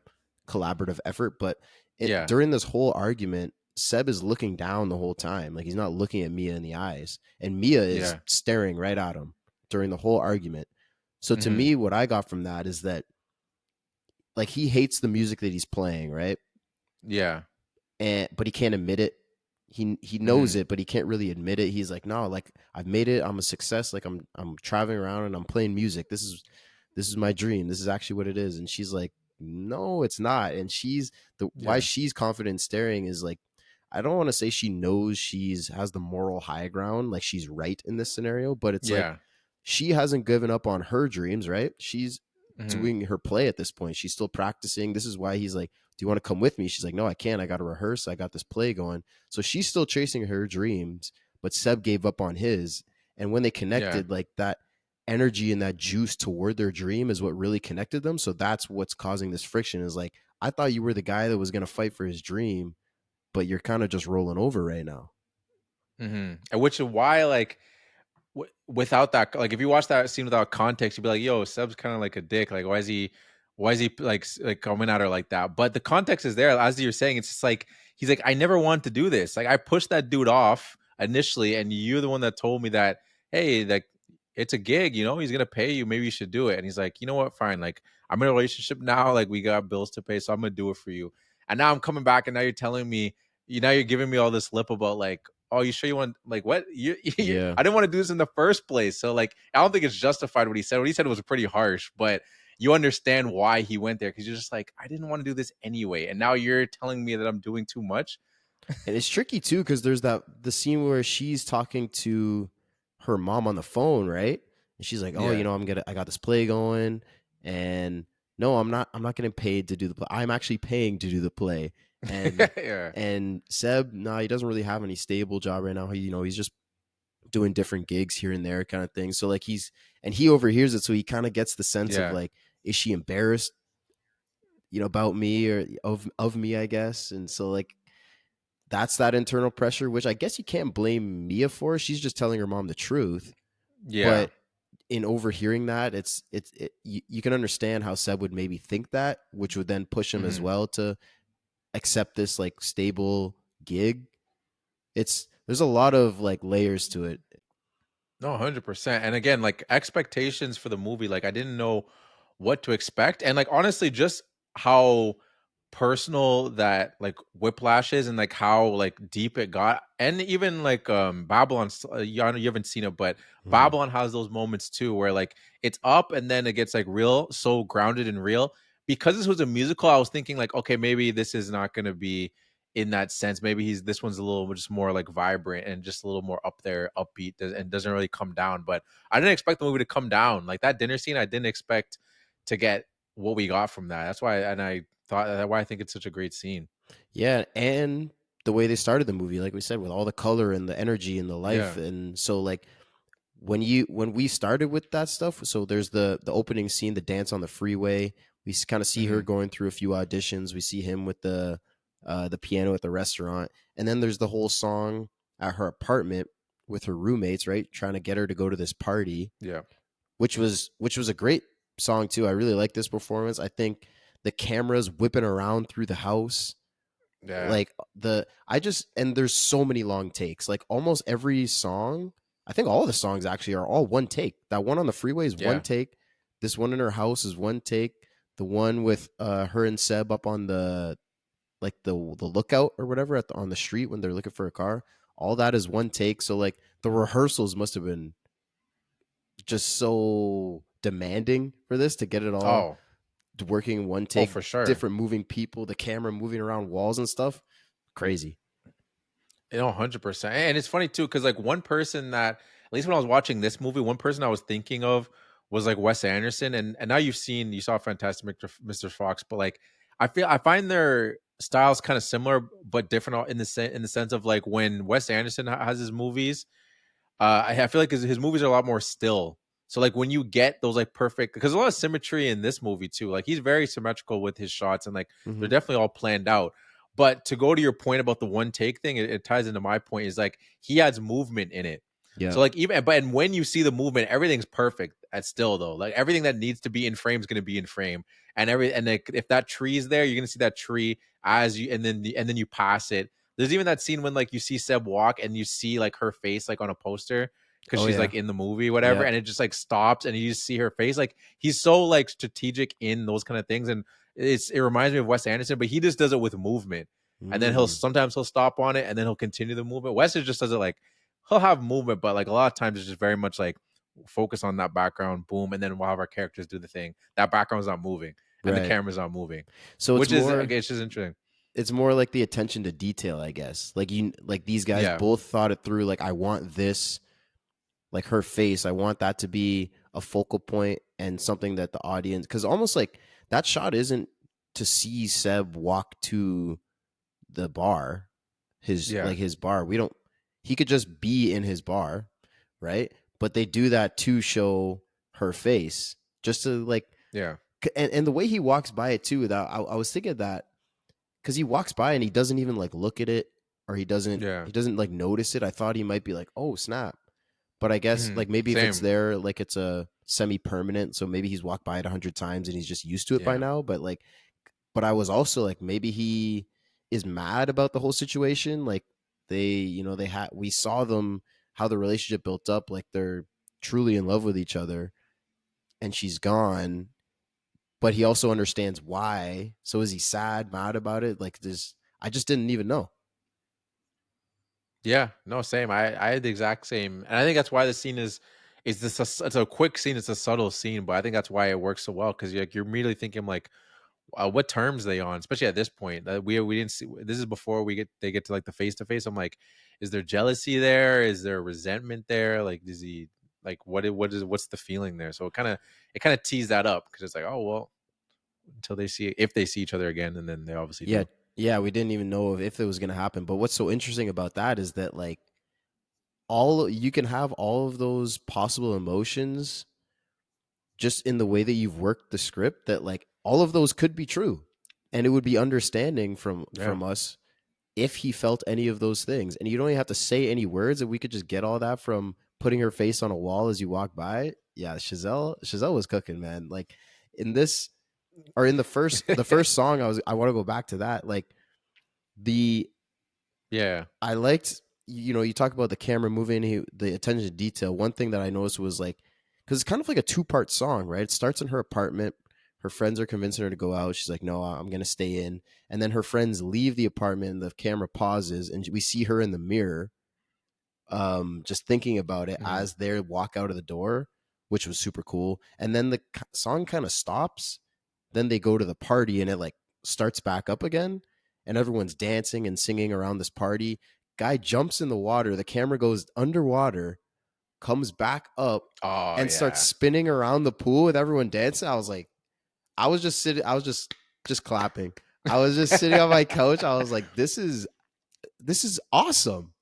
collaborative effort, but Yeah, during this whole argument, Seb is looking down the whole time. Like he's not looking at Mia in the eyes, and Mia is yeah, staring right at him during the whole argument. So to hmm me, what I got from that is that like he hates the music that he's playing, right? yeah, But he can't admit it. He knows hmm it, but he can't really admit it. He's like, no, like I've made it. I'm a success. Like I'm traveling around and I'm playing music. This is my dream. This is actually what it is. And she's like, no, it's not. And she's the why yeah, she's confident staring is like, I don't want to say she knows she's has the moral high ground, like she's right in this scenario, but it's like Yeah. she hasn't given up on her dreams, right? She's Hmm. doing her play at this point. She's still practicing. This is why he's like, "Do you want to come with me?" She's like, "No, I can't. I got to rehearse. I got this play going." So she's still chasing her dreams, but Seb gave up on his. And when they Yeah. connected, like that energy and that juice toward their dream is what really connected them. So that's what's causing this friction is like, I thought you were the guy that was going to fight for his dream, but you're kind of just rolling over right now. Hmm. And which is why, like, without that, like, if you watch that scene without context, you'd be like, "Yo, Seb's kind of like a dick. Like, why is he like like coming at her like that?" But the context is there, as you're saying. It's just like he's like, "I never wanted to do this. Like, I pushed that dude off initially, and you're the one that told me that, hey, like, it's a gig. You know, he's gonna pay you. Maybe you should do it." And he's like, "You know what? Fine. Like, I'm in a relationship now. Like, we got bills to pay, so I'm gonna do it for you." And now I'm coming back, and now you're telling me, now you're giving me all this lip about like, oh, you sure you want, like, what you Yeah. I didn't want to do this in the first place. So like, I don't think it's justified what he said. What he said was pretty harsh, but you understand why he went there because you're just like, I didn't want to do this anyway, and now you're telling me that I'm doing too much. And it's tricky too because there's that the scene where she's talking to her mom on the phone, right? And she's like, "Oh, Yeah. I got this play going, and no, I'm not getting paid to do the play. I'm actually paying to do the play." And Yeah. Seb, no, he doesn't really have any stable job right now. He's just doing different gigs here and there, kind of thing. So like he overhears it, so he kind of gets the sense of Yeah. like, is she embarrassed, about me or of me, I guess. And so like that's that internal pressure, which I guess you can't blame Mia for. She's just telling her mom the truth. Yeah. But in overhearing that, you can understand how Seb would maybe think that, which would then push him as Hmm. well to accept this like stable gig. There's a lot of like layers to it. No, 100%. And again, like, expectations for the movie, like, I didn't know what to expect. And like, honestly, just how personal that like Whiplash is, and like how like deep it got. And even like Babylon, I know you haven't seen it, but Mhm. Babylon has those moments too where like it's up and then it gets like real, so grounded and real. Because this was a musical, I was thinking like, okay, maybe this is not going to be in that sense. Maybe this one's a little just more like vibrant and just a little more up there, upbeat, and doesn't really come down. But I didn't expect the movie to come down like that dinner scene. I didn't expect to get what we got from that. That's why, and I thought that's why I think it's such a great scene. Yeah, and the way they started the movie, like we said, with all the color and the energy and the life, Yeah. and so like when we started with that stuff, so there's the opening scene, the dance on the freeway. We kind of see her Hmm. going through a few auditions. We see him with the piano at the restaurant, and then there's the whole song at her apartment with her roommates, right, trying to get her to go to this party, Yeah. which was a great song too. I really like this performance. I think the cameras whipping around through the house, Yeah. like and there's so many long takes. Like almost every song, I think all the songs actually are all one take. That one on the freeway is one Yeah. take. This one in her house is one take. The one with her and Seb up on the like the lookout or whatever on the street when they're looking for a car, all that is one take. So like the rehearsals must have been just so demanding for this to get it all Oh. working in one Oh, take, for sure. different moving people, the camera moving around walls and stuff. Crazy. 100%. And it's funny too, because like one person that, at least when I was watching this movie, one person I was thinking of was like Wes Anderson, and now you saw Fantastic Mr. Fox, but like I find their styles kind of similar but different in in the sense of like when Wes Anderson has his movies. I feel like his movies are a lot more still. So like when you get those like perfect, because a lot of symmetry in this movie too. Like he's very symmetrical with his shots, and like they're Hmm. definitely all planned out. But to go to your point about the one take thing, it ties into my point. Is like he adds movement in it. Yeah. So like even but and when you see the movement, everything's perfect at still though. Like everything that needs to be in frame is going to be in frame, and like if that tree's there, you're going to see that tree as you, and then you pass it. There's even that scene when like you see Seb walk and you see like her face like on a poster because Oh she's yeah. like in the movie, whatever, Yeah. and it just like stops and you just see her face. Like he's so like strategic in those kind of things, and it reminds me of Wes Anderson, but he just does it with movement. And then Mm. he'll stop on it and then he'll continue the movement. Wes just does it like he'll have movement, but like a lot of times it's just very much like focus on that background, boom, and then we'll have our characters do the thing. That background's not moving and the Right. camera's not moving, So it's which is more okay, it's just interesting. it's more like the attention to detail, I guess. Like like these guys Yeah, both thought it through. Like I want this, like her face. I want that to be a focal point and something that the audience, because almost like that shot isn't to see Seb walk to the bar, yeah, his bar. We don't. He could just be in his bar, right? But they do that to show her face, just to like, yeah, and the way he walks by it too. That I was thinking that because he walks by and he doesn't even like look at it, or yeah. he doesn't like notice it. I thought he might be like, oh snap, but I guess Mhm. like maybe if it's Same. there, like it's a semi permanent, so maybe he's walked by it 100 times and he's just used to it by Yeah, now. But like, but I was also like, maybe he is mad about the whole situation. Like they had, we saw them, how the relationship built up, like they're truly in love with each other, and she's gone. But he also understands why. So is he sad, mad about it? Like this, I just didn't even know. yeah. No, same. I had the exact same, and I think that's why the scene is this. It's a quick scene. It's a subtle scene, but I think that's why it works so well because you're immediately thinking like, what terms they on, especially at this point. We didn't see. This is before they get to like the face to face. I'm like, is there jealousy there? Is there resentment there? Like, does he like what's the feeling there? So it kind of teased that up because it's like, oh well, until they see if they see each other again, and then they obviously Yeah, do. yeah, we didn't even know if it was going to happen. But what's so interesting about that is that like all you can have all of those possible emotions just in the way that you've worked the script, that like all of those could be true, and it would be understanding Yeah. from us if he felt any of those things. And you don't even have to say any words, and we could just get all that from putting her face on a wall as you walk by. Yeah, Chazelle was cooking, man. Like in this, or in the first song, I want to go back to that. Like the Yeah. I liked, you talk about the camera moving, the attention to detail. One thing that I noticed was like, because it's kind of like a two-part song, right? It starts in her apartment. Her friends are convincing her to go out. She's like, no, I'm going to stay in. And then her friends leave the apartment and the camera pauses and we see her in the mirror, just thinking about it Mhm. as they walk out of the door, which was super cool. And then the song kind of stops. Then they go to the party and it like starts back up again, and everyone's dancing and singing around this party. Guy jumps in the water. The camera goes underwater, comes back up, Oh and starts yeah. spinning around the pool with everyone dancing. I was like, I was just sitting. I was just clapping. I was just sitting on my couch. I was like, this is awesome.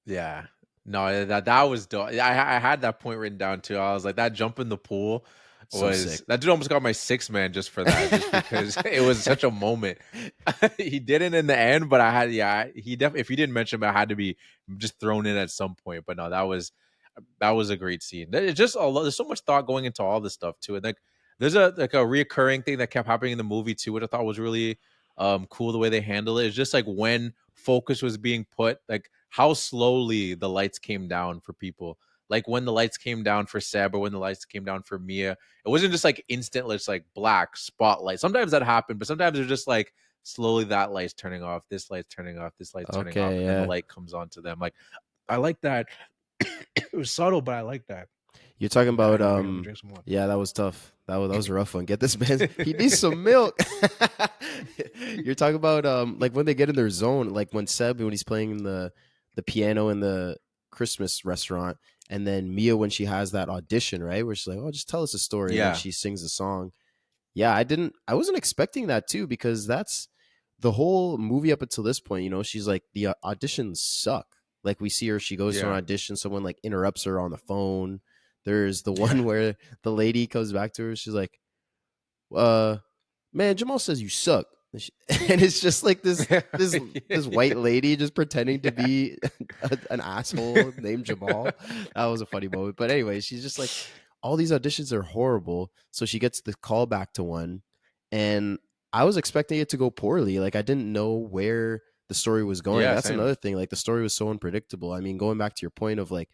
Yeah. No, that was dope. I had that point written down too. I was like, that jump in the pool So sick. that dude almost got my six man just for that, just because it was such a moment. He didn't in the end, but I had he definitely if you didn't mention him, I had to be just thrown in at some point. But no, that was a great scene. It's just a lot, there's so much thought going into all this stuff too. And like there's a reoccurring thing that kept happening in the movie too, which I thought was really cool the way they handle it. It's just like when focus was being put, like how slowly the lights came down for people. Like when the lights came down for Seb or when the lights came down for Mia, it wasn't just like instant, it's like black spotlight. Sometimes that happened, but sometimes it's just like slowly that light's turning off, this light's turning off, this light's turning off, Okay, and then the yeah. light comes on to them. Like I like that. It was subtle, but I like that. You're talking But about anyway, I'm gonna drink some more. yeah, that was tough. That was a rough one. Get this man, he needs some milk. You're talking about like when they get in their zone, like when he's playing the piano in the Christmas restaurant, and then Mia when she has that audition, right? Where she's like, "Oh, just tell us a story," and then Yeah, she sings the song. Yeah, I wasn't expecting that too, because that's the whole movie up until this point. She's like, the auditions suck. Like we see her, she goes to an yeah, audition, someone like interrupts her on the phone. There's the yeah. one where the lady comes back to her, she's like, uh man, Jamal says you suck. And it's just like this white lady just pretending to Yeah. be an asshole named Jamal. That was a funny moment. But anyway, she's just like, all these auditions are horrible. So she gets the call back to one, and I was expecting it to go poorly. Like I didn't know where the story was going. Yeah, That's same. another thing. Like the story was so unpredictable. I mean, going back to your point of like,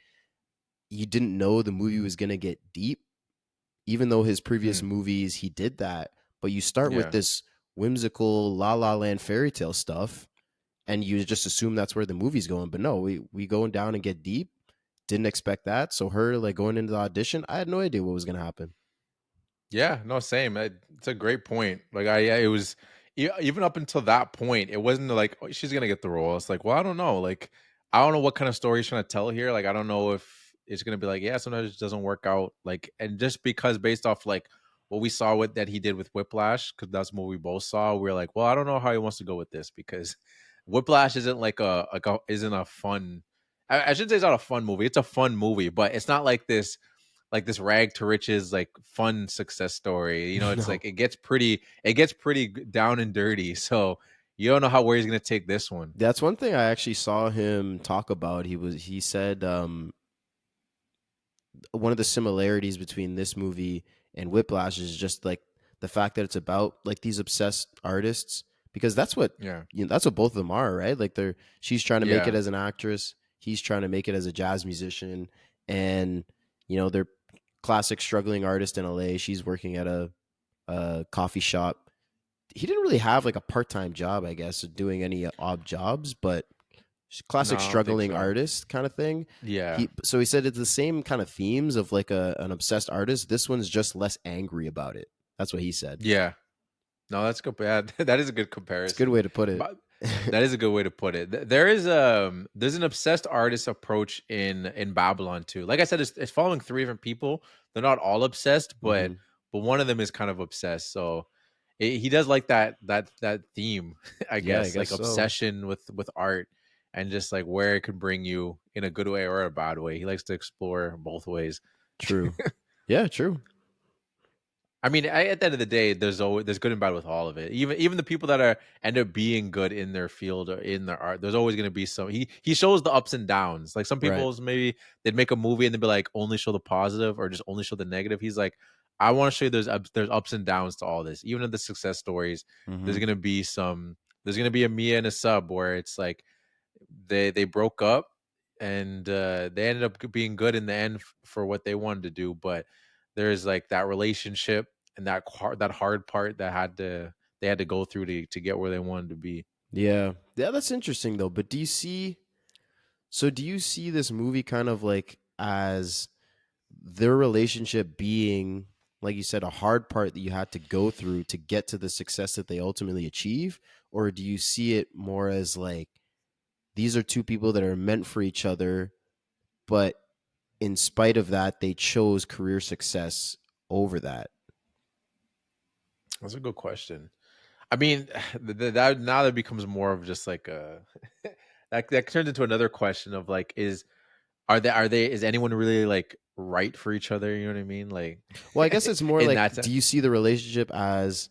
you didn't know the movie was gonna get deep, even though his previous Mm, movies he did that. But you start with yeah. this whimsical La La Land fairy tale stuff, and you just assume that's where the movie's going. But no, we going down and get deep. Didn't expect that. So her like going into the audition, I had no idea what was gonna happen. Yeah, no, same. It's a great point. Like yeah, it was even up until that point, it wasn't like, "Oh, she's gonna get the role." It's like, well, I don't know. Like, I don't know what kind of story he's trying to tell here. Like, I don't know if it's gonna be like, yeah, sometimes it doesn't work out. Like, and just because based off like what we saw with that he did with Whiplash, because that's what we both saw, we are like, well, I don't know how he wants to go with this because Whiplash isn't like a isn't a fun. I shouldn't say it's not a fun movie. It's a fun movie, but it's not like this rag to riches like fun success story. You know, it's No. like it gets pretty down and dirty. So you don't know how where he's gonna take this one. That's one thing I actually saw him talk about. He said one of the similarities between this movie and Whiplash is just like the fact that it's about like these obsessed artists, because that's what, Yeah, that's what both of them are, right? Like she's trying to make it yeah, as an actress, he's trying to make it as a jazz musician, and they're classic struggling artist in LA. She's working at a coffee shop. He didn't really have like a part-time job, I guess, doing any odd jobs, but no, classic I don't think struggling so. artist kind of thing. Yeah, He said it's the same kind of themes of like an obsessed artist. This one's just less angry about it. That's what he said. yeah. No, that's good. Bad. That is a good It's a good comparison. way to put it. But that is a good way to put it. There's an obsessed artist approach in Babylon too. Like I said, it's following three different people. They're not all obsessed, Hmm. but one of them is kind of obsessed. So he does like that theme, I Yeah, I guess, guess like so. obsession with art and just like where it could bring you in a good way or a bad way. He likes to explore both ways. True. Yeah, true. I mean, at the end of the day, there's good and bad with all of it. Even the people that are end up being good in their field or in their art, there's always going to be some. He shows the ups and downs. Like some Right. people's maybe they'd make a movie and they'd be like only show the positive or just only show the negative. He's like, I want to show you there's ups and downs to all this. Even in the success stories, there's Hmm. going to be there's going to be a Mia and a sub where it's like they broke up and they ended up being good in the end for what they wanted to do, but there's like that relationship and that hard part that they had to go through to get where they wanted to be. Yeah. Yeah, that's interesting though. But do you see this movie kind of like as their relationship being, like you said, a hard part that you had to go through to get to the success that they ultimately achieve? Or do you see it more as like these are two people that are meant for each other, but in spite of that, they chose career success over that? That's a good question. I mean, that now that becomes more of just like a that turns into another question of like are they is anyone really like right for each other? You know what I mean? Like Well, I guess it's more in like, that do sense. you see the relationship as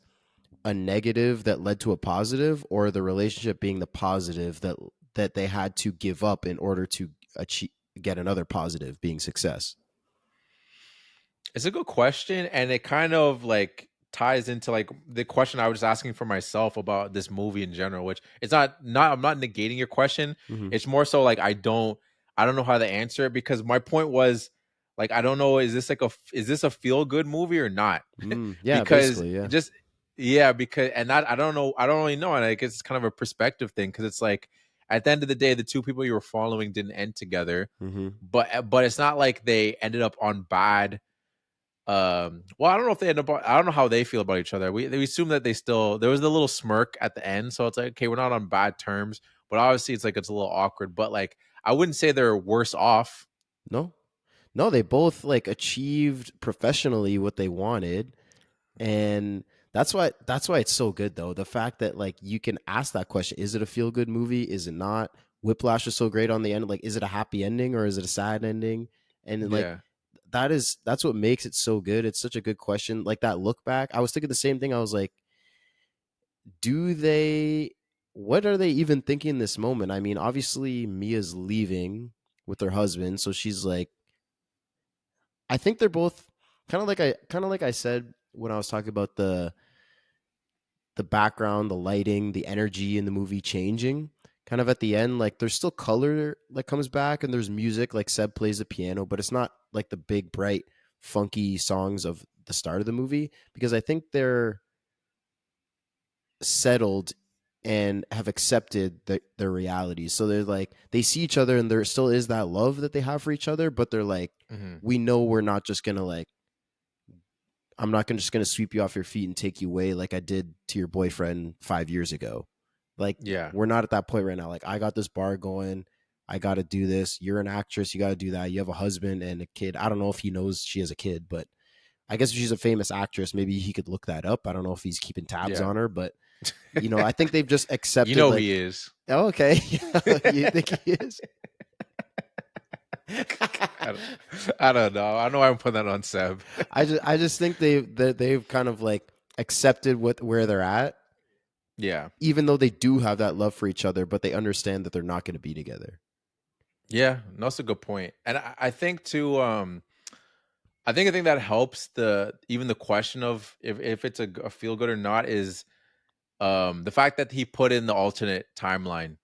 a negative that led to a positive, or the relationship being the positive that they had to give up in order to achieve get another positive being success? It's a good question, and it kind of like ties into like the question I was asking for myself about this movie in general, which it's not I'm not negating your question. Hmm. It's more so like I don't know how to answer it because my point was like I don't know is this a feel good movie or not? Yeah, Because basically, yeah. just yeah, because and that I don't really know, and I guess it's kind of a perspective thing because it's like at the end of the day, the two people you were following didn't end together, Hmm. but it's not like they ended up on bad well, I don't know if they end up I don't know how they feel about each other. We assume that they still there was the little smirk at the end, so it's like, okay, we're not on bad terms, but obviously it's like it's a little awkward. But like I wouldn't say they're worse off. No, no, they both like achieved professionally what they wanted, and that's why it's so good though. The fact that like you can ask that question: is it a feel good movie? Is it not? Whiplash is so great on the end. Like, is it a happy ending or is it a sad ending? And like Yeah. that's what makes it so good. It's such a good question. Like that look back, I was thinking the same thing. I was like, do they? What are they even thinking in this moment? I mean, obviously Mia's leaving with her husband, so she's like, I think they're both kind of like I said when I was talking about the background, the lighting, the energy in the movie changing. Kind of at the end, like there's still color that comes back and there's music, like Seb plays the piano, but it's not like the big, bright, funky songs of the start of the movie, because I think they're settled and have accepted their realities. So they're like, they see each other and there still is that love that they have for each other, but they're like, Hmm. we know we're not just gonna like I'm not just gonna sweep you off your feet and take you away like I did to your boyfriend 5 years ago. Like Yeah. we're not at that point right now. Like I got this bar going. I got to do this. You're an actress. You got to do that. You have a husband and a kid. I don't know if he knows she has a kid, but I guess if she's a famous actress, maybe he could look that up. I don't know if he's keeping tabs Yeah. on her, but I think they've just You accepted know like, he is. oh, okay, you think he is? I don't know. I know I'm putting that on Seb. I just think they've kind of like accepted where they're at, Yeah. even though they do have that love for each other, but they understand that they're not going to be together. Yeah. No, that's a good point. And I think too, I think a thing that helps even the question of if it's a feel good or not is the fact that he put in the alternate timeline.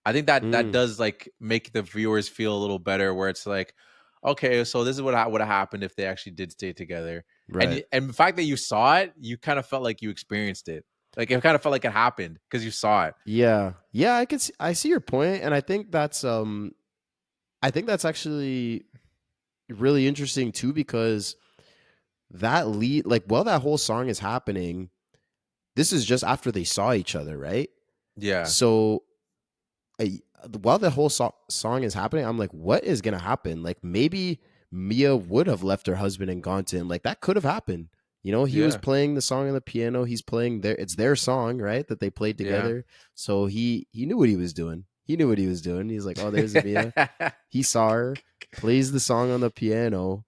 I think that Mm, does like make the viewers feel a little better, where it's like, okay, so this is what would have happened if they actually did stay together. And right. and the fact that you saw it, you kind of felt like you experienced it. Like it kind of felt like it happened because you saw it. Yeah. Yeah, I see your point, and I think that's actually really interesting too, because that lead, like, while that whole song is happening, this is just after they saw each other, right? Yeah, So I, while the whole song is happening, I'm like, what is gonna happen? Like maybe Mia would have left her husband and gone to him. Like that could have happened. He was yeah, playing the song on the piano. He's playing it's their song, right? That they played yeah. together. So he knew what he was doing. He knew what he was doing. He's like, oh, there's Mia. He saw her, plays the song on the piano.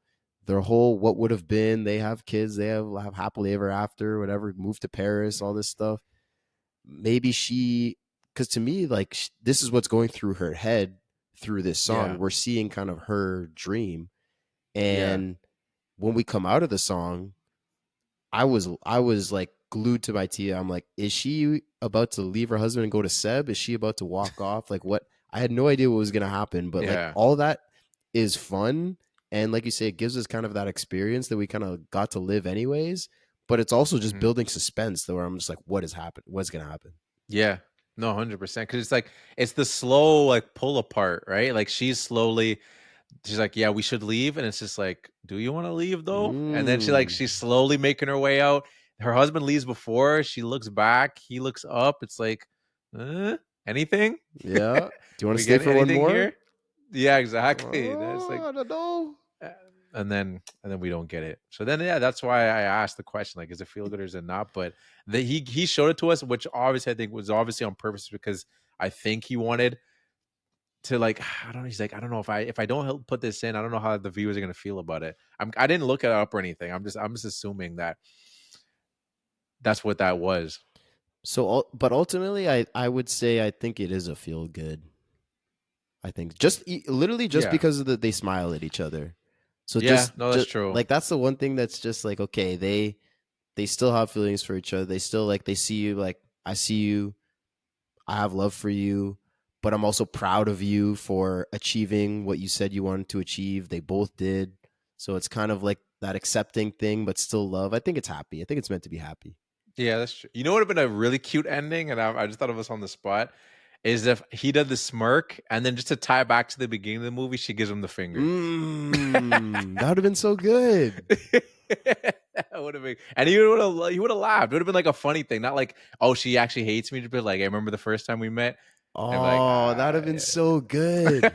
Their whole what would have been. They have kids. They have happily ever after. Whatever. Move to Paris. All this stuff. Maybe because to me, like this is what's going through her head through this song. Yeah, We're seeing kind of her dream, yeah. and when we come out of the song, I was like glued to my TV. I'm like, is she about to leave her husband and go to Seb? Is she about to walk off? Like what? I had no idea what was gonna happen, but like Yeah. all that is fun, and like you say, it gives us kind of that experience that we kind of got to live anyways. But it's also just Mhm. building suspense, though. Where I'm just like, what is happening? What's gonna happen? Yeah. No, 100%. Because it's like it's the slow like pull apart, right? Like she's like, yeah, we should leave, and it's just like, do you want to leave though? And then Mm. she's slowly making her way out. Her husband leaves before she looks back. He looks up. It's like, uh, anything? Yeah. Do you want to We stay get for one anything more? here? Yeah, exactly. That's like, Oh, I don't know. uh, and then we don't get it. So then yeah, that's why I asked the question, like, is it feel good or is it not? But he showed it to us, which obviously I think was obviously on purpose, because I think he wanted to like, I don't know. He's like, I don't know if I don't put this in, I don't know how the viewers are gonna feel about it. I didn't look it up or anything. I'm just assuming that that's what that was. But ultimately, I would say I think it is a feel good. I think literally just Yeah, because of they smile at each other. So yeah, just no, that's just true. like that's the one thing that's just like, okay, they still have feelings for each other. They still, like, they see you, like, I see you, I have love for you, but I'm also proud of you for achieving what you said you wanted to achieve. They both did. So it's kind of like that accepting thing, but still love. I think it's happy. I think it's meant to be happy. Yeah, that's true. You know what would have been a really cute ending, and I just thought of us on the spot, is if he did the smirk, and then just to tie back to the beginning of the movie, she gives him the finger. That would have been so good. That would have been, and he would have laughed. It would have been like a funny thing, not like, oh, she actually hates me. To be like, I remember the first time we met, and be like, Oh, that would have been so good.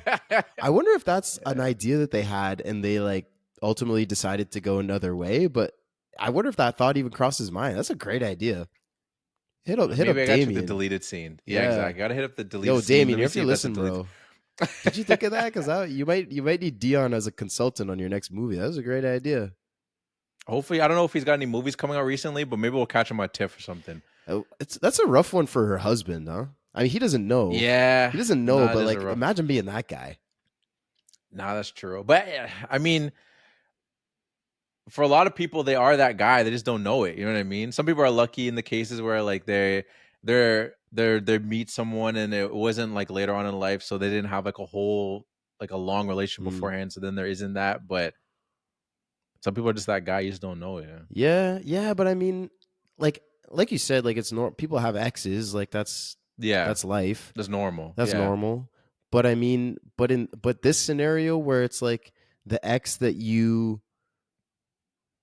I wonder if that's an yeah. idea that they had and they like ultimately decided to go another way, but I wonder if that thought even crossed his mind. That's a great idea. Hit Maybe up I got you with the Damien. deleted scene. Yeah, Yeah. exactly. Gotta hit up the Yo, deleted scene. Let Damien, me if see you're if that's a listening, deleted. bro, did you think of that? Because you might need Dion as a consultant on your next movie. That was a great idea. Hopefully, I don't know if he's got any movies coming out recently, but maybe we'll catch him on TIFF or something. That's a rough one for her husband, huh? I mean, he doesn't know. Yeah, He doesn't know, no, it but is a like, rough. imagine being that guy. No, that's true. But I mean, for a lot of people, they are that guy. They just don't know it. You know what I mean? Some people are lucky in the cases where like they meet someone and it wasn't like later on in life, so they didn't have like a long relationship Mm. beforehand. So then there isn't that. But some people are just that guy. You just don't know it. Yeah. Yeah, yeah, but I mean, like like you said, like it's people have exes, like Yeah, that's life. that's normal. That's Yeah. normal. But I mean, but this scenario where it's like the ex that you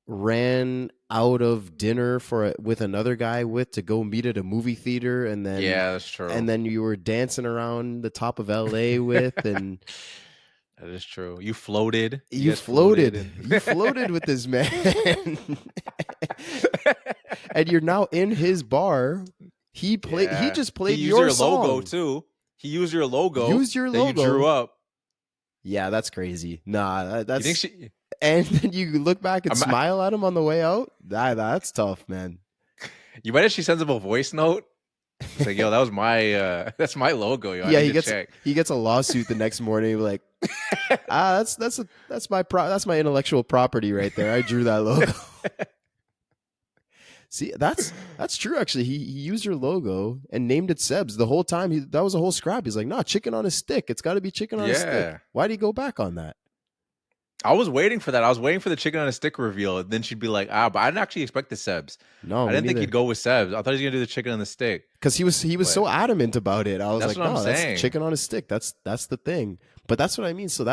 ran out of dinner with another guy to go meet at a movie theater, and Yeah, that's true. then you were dancing around the top of LA with, and That is true. You floated. You you guys floated floated. and You floated with this man. And you're now in his bar. He yeah. just He played used your your logo song. too. He used your logo Use your that you drew logo. up. Yeah, that's crazy. Nah, You think that's she and then you look back and I'm, smile at him on the way out. That's tough, man. you bet if she sends him a voice note? It's like, yo, that was my that's my logo, yo. I Yeah, need to check. he gets a lawsuit the next morning. Like, that's my intellectual property right there. I drew that logo. See, that's true. Actually, he used your logo and named it Seb's the whole time. That was a whole scrap. He's like, nah, chicken on a stick. It's got to be chicken on a stick. Yeah. Why do you go back on that? I was waiting for that. I was waiting for the chicken on a stick reveal. And then she'd be like, but I didn't actually expect the Sebs. No, I me didn't think neither. he'd go with Sebs. I thought he was gonna do the chicken on the stick. Because he was so adamant about it. I was That's like, what I'm no, that's saying. chicken on a stick. That's the thing. But that's what I mean. So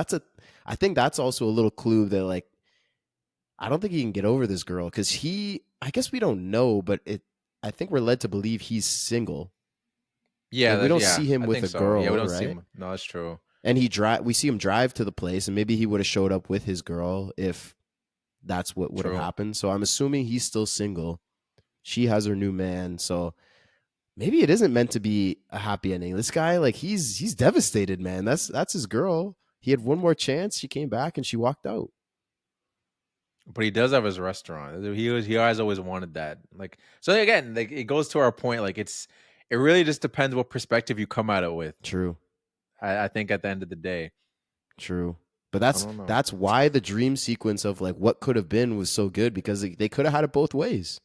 I think that's also a little clue that, like, I don't think he can get over this girl because I guess we don't know, but I think we're led to believe he's single. Yeah, Like, we don't yeah, see him I with think a so. girl, Yeah, we don't right? see him. No, that's true. And we see him drive to the place, and maybe he would have showed up with his girl if that's what would have True. happened. So I'm assuming he's still single. She has her new man, so maybe it isn't meant to be a happy ending. This guy, like, he's devastated, man. That's his girl. He had one more chance. She came back and she walked out. But he does have his restaurant. He has always wanted that. Like, so again, like, it goes to our point. Like, it really just depends what perspective you come at it with. True. I think at the end of the day. True. But I don't know. that's why the dream sequence of, like, what could have been was so good, because they could have had it both ways.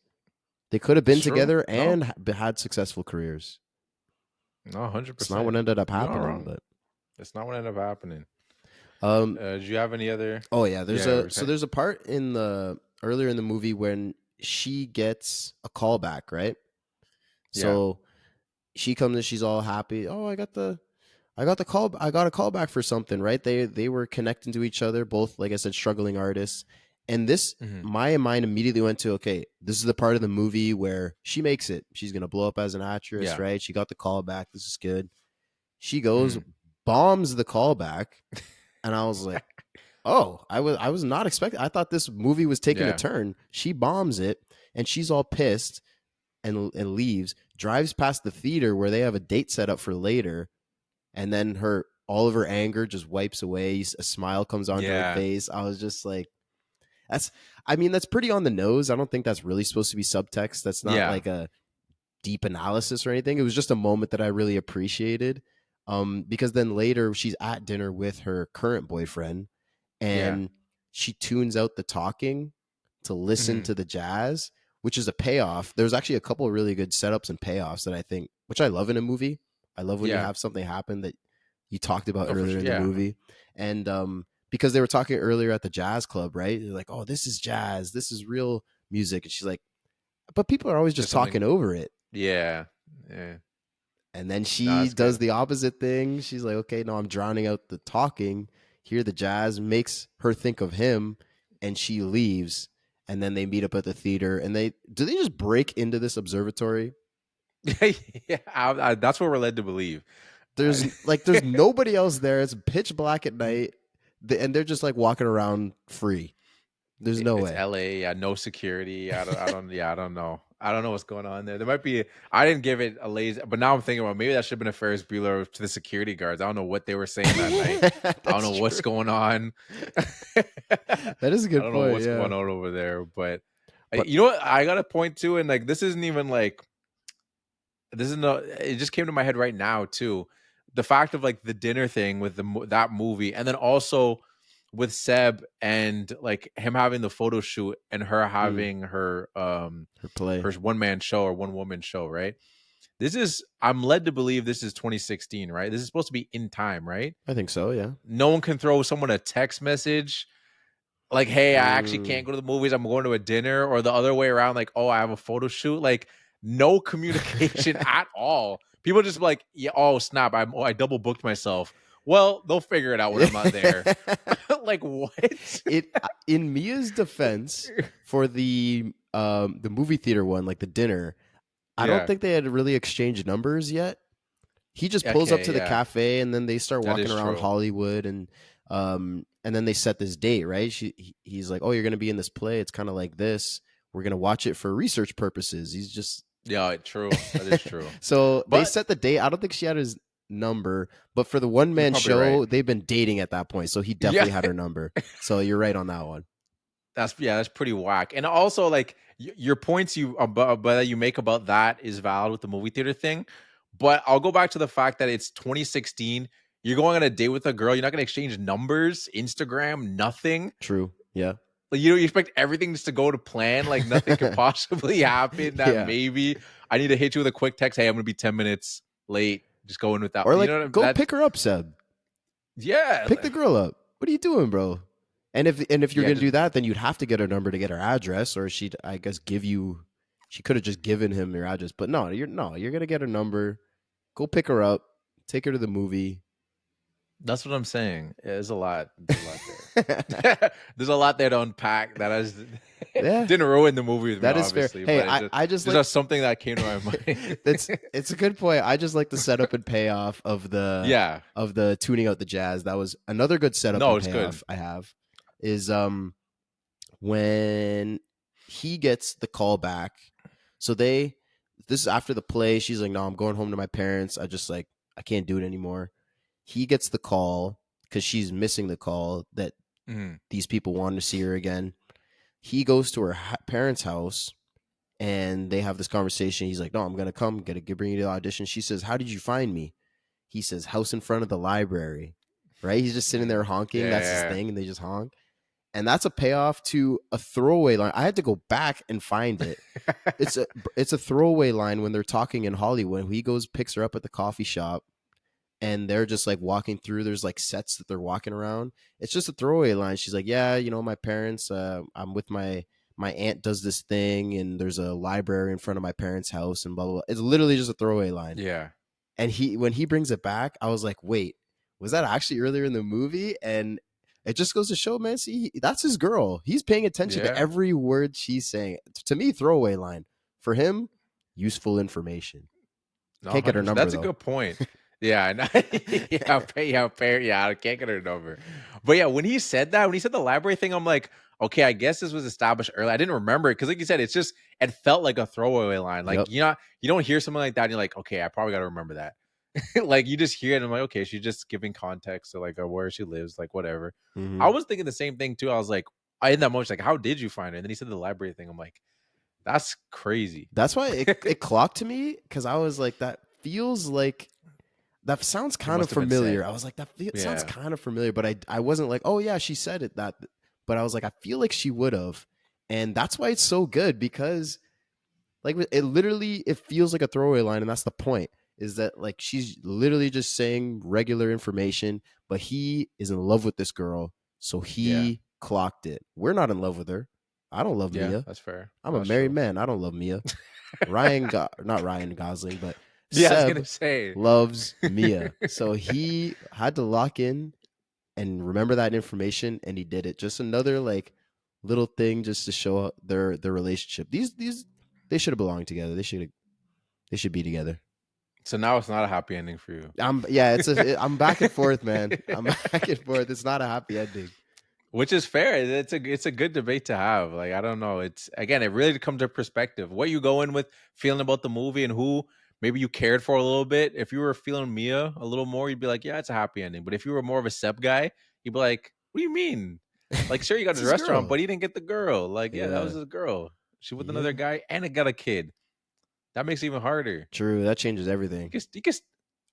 They could have been It's true. together No. and had successful careers. No, 100%. It's not what ended up You're not happening, wrong. but It's not what ended up happening. um Do you have any other? oh yeah, there's Yeah, there's a part earlier in the movie when she gets a call back, right? So she comes and she's all happy. Oh, I got a call back for something, right? They were connecting to each other, both, like I said, struggling artists. And this, my mind immediately went to, okay, this is the part of the movie where she makes it. She's gonna blow up as an actress, right? She got the call back. This is good. She goes, bombs the call back, and I was like, oh, I was not expecting. I thought this movie was taking a turn. She bombs it, and she's all pissed and leaves. Drives past the theater where they have a date set up for later, and then all of her anger just wipes away. A smile comes onto her face. I was just like, that's pretty on the nose. I don't think that's really supposed to be subtext. That's not like a deep analysis or anything. It was just a moment that I really appreciated. Because then later she's at dinner with her current boyfriend, and she tunes out the talking to listen to the jazz, which is a payoff. There's actually a couple of really good setups and payoffs that I think, which I love in a movie. I love when you have something happen that you talked about earlier in the movie. And because they were talking earlier at the jazz club, right? They're like, oh, this is jazz. This is real music. And she's like, but people are always just talking over it. Yeah. And then she does the opposite thing. She's like, okay, no, I'm drowning out the talking. Hear the jazz, makes her think of him, and she leaves. And then they meet up at the theater. And they just break into this observatory? Yeah, that's what we're led to believe. There's nobody else there. It's pitch black at night, and they're just like walking around free. There's no way. It's LA, no security. I don't know. I don't know what's going on there. There might be. I didn't give it a lazy, but now I'm thinking about maybe that should have been a Ferris Bueller to the security guards. I don't know what they were saying that night. I don't know what's going on. That is a good point. I don't know what's going on over there, but you know what? I got a point too, and like this isn't even like this is no. It just came to my head right now too. The fact of like the dinner thing with that movie, and then also with Seb and like him having the photo shoot and her having her play, her one-man show or one-woman show, right? I'm led to believe this is 2016, right? This is supposed to be in time, right? I think so, yeah. No one can throw someone a text message like, hey, I actually can't go to the movies, I'm going to a dinner, or the other way around, like, oh, I have a photo shoot. Like, no communication at all. People just like, yeah, oh snap, I double booked myself. Well, they'll figure it out when I'm not there. Like what? It in Mia's defense for the movie theater one, like the dinner, I don't Yeah. think they had really exchanged numbers yet. He just pulls up Okay. to the Yeah. cafe and then they start That walking is around true. Hollywood and then they set this date, right? He's like, "Oh, you're going to be in this play. It's kind of like this. We're going to watch it for research purposes." He's just Yeah. True. That is true. so they But set the date. I don't think she had his number, but for the one you're man probably right. show, they've been dating at that point, so he Yeah. definitely had her number. So you're right on that one. That's pretty whack. And also, like your points that you make about that is valid with the movie theater thing. But I'll go back to the fact that it's 2016. You're going on a date with a girl. You're not going to exchange numbers, Instagram, nothing. True. Yeah. Like you expect everything just to go to plan. Like nothing could possibly happen. That Yeah. maybe I need to hit you with a quick text. Hey, I'm going to be 10 minutes late. Just go in with that. Or You like know what go that? pick her up, Seb. Yeah. Pick the girl up. What are you doing, bro? And if you're Yeah. gonna do that, then you'd have to get her number to get her address, or she'd, I guess, give you. She could have just given him your address, but no, you're gonna get her number. Go pick her up. Take her to the movie. That's what I'm saying. Yeah, there's a lot. There's a lot there. There's a lot there to unpack. That has Yeah, didn't ruin the movie with me, that is fair. obviously. Hey, But it's I just just like something that came to my mind. it's a good point. I just like the setup and payoff of Yeah. the tuning out the jazz. That was another good setup No, and it's good. payoff I have is when he gets the call back. So this is after the play. She's like, "No, I'm going home to my parents. I can't do it anymore." He gets the call because she's missing the call that Mhm. these people wanted to see her again. He goes to her parents' house and they have this conversation. He's like, "No, I'm gonna come, bring you to the audition." She says, "How did you find me?" He says, "House in front of the library." Right? He's just sitting there honking. That's his Yeah. thing, and they just honk. And that's a payoff to a throwaway line. I had to go back and find it. It's a throwaway line when they're talking in Hollywood. He goes, picks her up at the coffee shop, and they're just like walking through. There's like sets that they're walking around. It's just a throwaway line. She's like, "Yeah, my parents. I'm with my aunt does this thing, and there's a library in front of my parents' house, and blah blah blah." It's literally just a throwaway line. Yeah. And when he brings it back, I was like, "Wait, was that actually earlier in the movie?" And it just goes to show, man. See, that's his girl. He's paying attention to Yeah. every word she's saying. To me, throwaway line. For him, useful information. No, Can't get her 100%. number That's a though. good point. Yeah, yeah, I can't get her number. But yeah, when he said the library thing, I'm like, okay, I guess this was established early. I didn't remember it because, like you said, it felt like a throwaway line. Like Yep. you don't hear something like that, and you're like, okay, I probably got to remember that. Like you just hear it, and I'm like, okay, she's just giving context to like where she lives, like whatever. Mm-hmm. I was thinking the same thing too. I was like, I in that moment, like, how did you find her? And then he said the library thing. I'm like, that's crazy. That's why it clocked to me because I was like, that feels like that sounds kind of must have been familiar. said. I was like, sounds Yeah. kind of familiar, but I wasn't like, oh yeah, she said it that, but I was like, I feel like she would have, and that's why it's so good because like it feels like a throwaway line, and that's the point. Is that like she's literally just saying regular information, but he is in love with this girl, so he clocked it. We're not in love with her. I don't love Yeah, Mia. that's fair. I'm a That's married true. man. I don't love Mia. Not Ryan Gosling, but Yeah, I was Seb gonna say. loves Mia. So he had to lock in and remember that information, and he did it. Just another like little thing just to show their relationship. These they should have belonged together. They should be together. So now it's not a happy ending for you. I'm back and forth, man. I'm back and forth. It's not a happy ending. Which is fair. It's a good debate to have. Like, I don't know. It's again, it really comes to perspective. What you go in with feeling about the movie and who maybe you cared for a little bit. If you were feeling Mia a little more, you'd be like, yeah, it's a happy ending. But if you were more of a Seb guy, you'd be like, what do you mean? Like, sure, you got It's his his restaurant, girl. but he didn't get the girl. Like, yeah, that was Yeah. his girl. She with Yeah. another guy and it got a kid. That makes it even harder. True. That changes everything.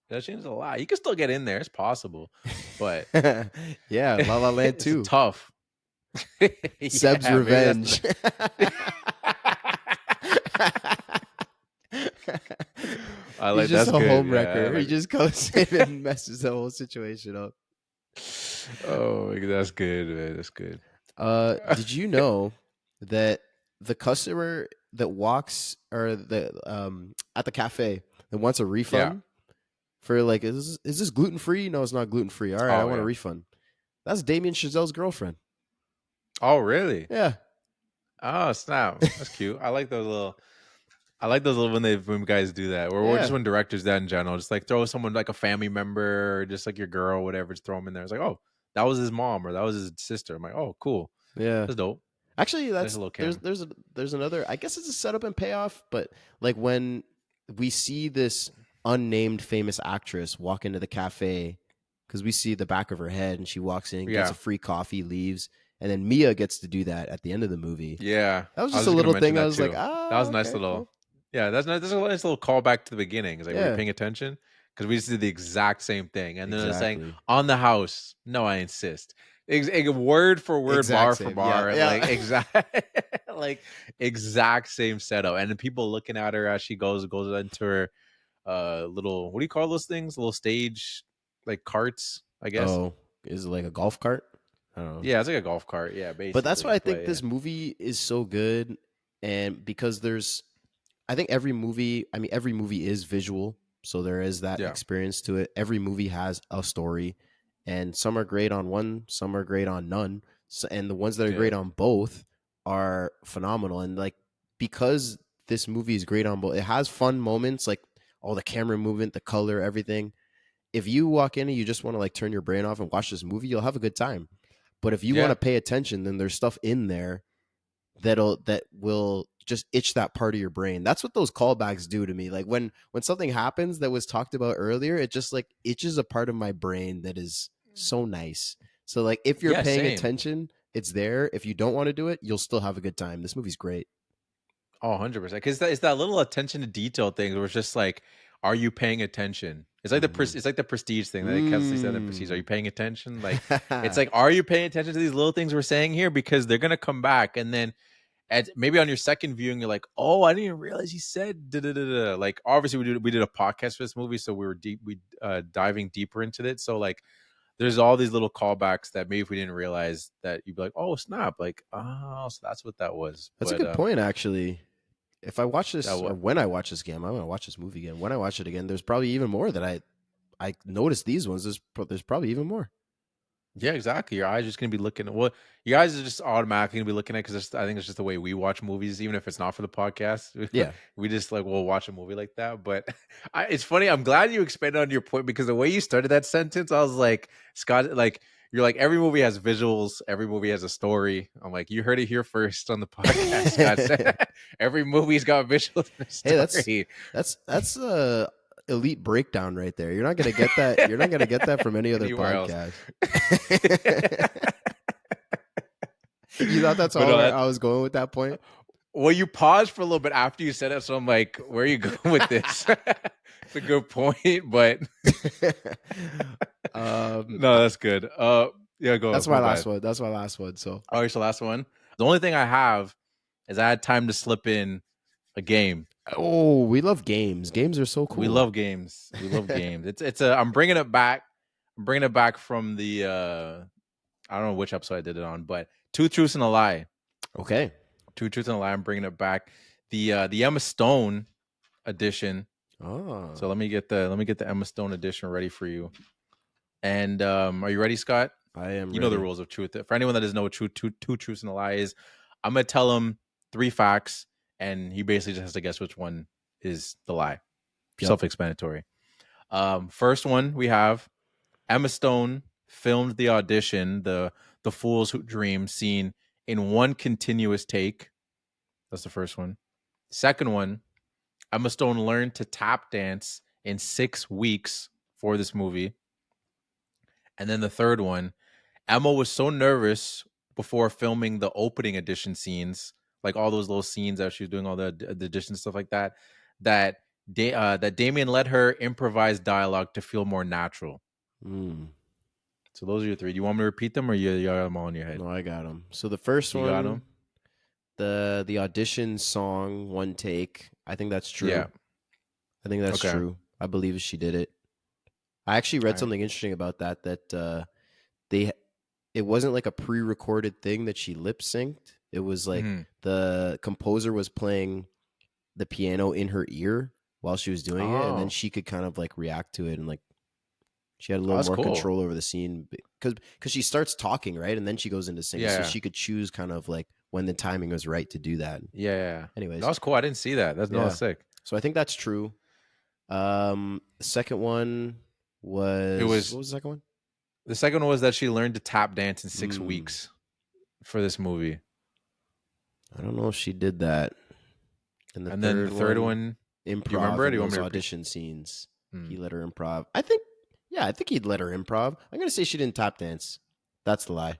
That changes a lot. You can still get in there. It's possible. But yeah, La La Land it's too. tough. Seb's Yeah, maybe that's revenge. I like He's just that's a good. home Yeah, I wrecker. He like- just goes in and messes the whole situation up. Oh, that's good, man. That's good. Did you know that the customer that walks or the at the cafe that wants a refund for like, is this gluten free? No, it's not gluten free. All right, I Oh want a yeah. refund. That's Damien Chazelle's girlfriend. Oh really? Yeah, Oh snap. That's cute. I like those little when guys do that, or just yeah, when directors do that in general, just like throw someone like a family member, or just like your girl, whatever, just throw them in there. It's like, oh, that was his mom or that was his sister. I'm like, oh, cool, yeah. that's dope. Actually, Nice little cam. there's another. I guess it's a setup and payoff, but like when we see this unnamed famous actress walk into the cafe, because we see the back of her head, and she walks in, gets a Yeah, free coffee, leaves, and then Mia gets to do that at the end of the movie. yeah. That was I just was a just gonna little mention thing. I that was like, too. That ah, was a nice okay, little. cool. Yeah, that's nice. That's a nice little callback to the beginning. It's like, were you Yeah, paying attention? Because we just did the exact same thing, and then it's saying exactly, on the house. No, I insist. Word for word, exact bar for same. Yeah, bar, like yeah. exact, like exact same setup. And then people looking at her as she goes into her little, what do you call those things? Little stage like carts, I guess. Oh, is it like a golf cart? I don't know. Yeah, it's like a golf cart. Yeah, But that's why basically. I But think yeah, this movie is so good, and because there's I think every movie, I mean, every movie is visual. So there is that yeah, experience to it. Every movie has a story, and some are great on one, some are great on none. So, and the ones that are yeah, great on both are phenomenal. And like, because this movie is great on both, it has fun moments, like all the camera movement, the color, everything. If you walk in and you just want to like turn your brain off and watch this movie, you'll have a good time. But if you want yeah. to pay attention, then there's stuff in there that will just itch that part of your brain. That's what those callbacks do to me. Like when something happens that was talked about earlier, it just like itches a part of my brain that is so nice. So like if you're Yeah, paying same. attention, it's there. If you don't want to do it, you'll still have a good time. This movie's great. Oh, 100%. Because it's that little attention to detail thing where it's just like, are you paying attention? It's like Mm-hmm. it's like the prestige thing that they constantly say in the prestige. Are you Mm. paying attention? Like, it's like, are you paying attention to these little things we're saying here? Because they're gonna come back, and then maybe on your second viewing, you're like, oh, I didn't even realize he said da da da da. Like, obviously, we did a podcast for this movie, so we were diving deeper into it. So like, there's all these little callbacks that maybe if we didn't realize that you'd be like, oh snap, like, oh, so that's what that was. That's a But good point, actually. If I watch that this, or was. when I watch this game, I'm gonna watch this movie again. When I watch it again, there's probably even more that I noticed these ones. There's probably even more. Yeah, exactly. Your eyes just gonna be looking. Well, your eyes are just automatically gonna be looking at because I think it's just the way we watch movies, even if it's not for the podcast. Yeah. We just like we'll watch a movie like that. But it's funny. I'm glad you expanded on your point because the way you started that sentence, I was like, Scott, like you're like every movie has visuals, every movie has a story. I'm like, you heard it here first on the podcast, Scott. Hey, Every movie's got visuals and a that's story. that's a elite breakdown right there. You're not gonna get that. You're not gonna get that from any other Anywhere else. podcast. You thought that's But all no, where I was going with that point? well, you paused for a little bit after you said it, so I'm like, where are you going with this? It's a good point, but no, I- that's good. Yeah, go. that's my My last bad. one. That's my last one. So, Oh, here's the last one. The only thing I have is I had time to slip in a game. oh, we love games. Games are so We cool. love games. We love games. It's a. I'm bringing it back. I'm bringing it back from the. I don't know which episode I did it on, but Two Truths and a Lie. Okay. Two Truths and a Lie. I'm bringing it back. The Emma Stone edition. Oh, So let me get the Emma Stone edition ready for you. And are you ready, Scott? I am You know the ready. rules of truth. For anyone that doesn't know what two truths and a lie is, I'm gonna tell him three facts, and he basically just has to guess which one is the lie. Yep. Self-explanatory. First one we have Emma Stone filmed the audition, the Fools Who Dream scene in one continuous take. That's the first one. Second one, Emma Stone learned to tap dance in 6 weeks for this movie. And then the third one, Emma was so nervous before filming the opening edition scenes, like all those little scenes that she was doing all the edition stuff like that, that that Damien let her improvise dialogue to feel more natural. Mm. So those are your three. Do you want me to repeat them, or you got them all in your head? No, I got them. So the first You got one, them. the audition song, one take. I think that's Yeah. true. I think that's Okay. true. I believe she did it. I actually read All right. something interesting about that. They it wasn't like a pre-recorded thing that she lip synced. It was like Mm-hmm. the composer was playing the piano in her ear while she was doing it, and then Oh, she could kind of like react to it, and like she had a little that's more cool. control over the scene because she starts talking, right, and then she goes into singing, so Yeah. she could choose kind of like when the timing was right to do that. Yeah. That Anyways, was cool. I didn't see that. That's no yeah. sick. So I think that's true. The second one It was what was was the second one? the second one was that she learned to tap dance in 6 Mm, weeks for this movie. I don't know if she did that. And the And then the third third one, one, do you remember improv it? Or do in you want those me to repeat? audition scenes. Hmm. He let her improv. I think he'd let her improv. I'm gonna say she didn't tap dance. That's the lie.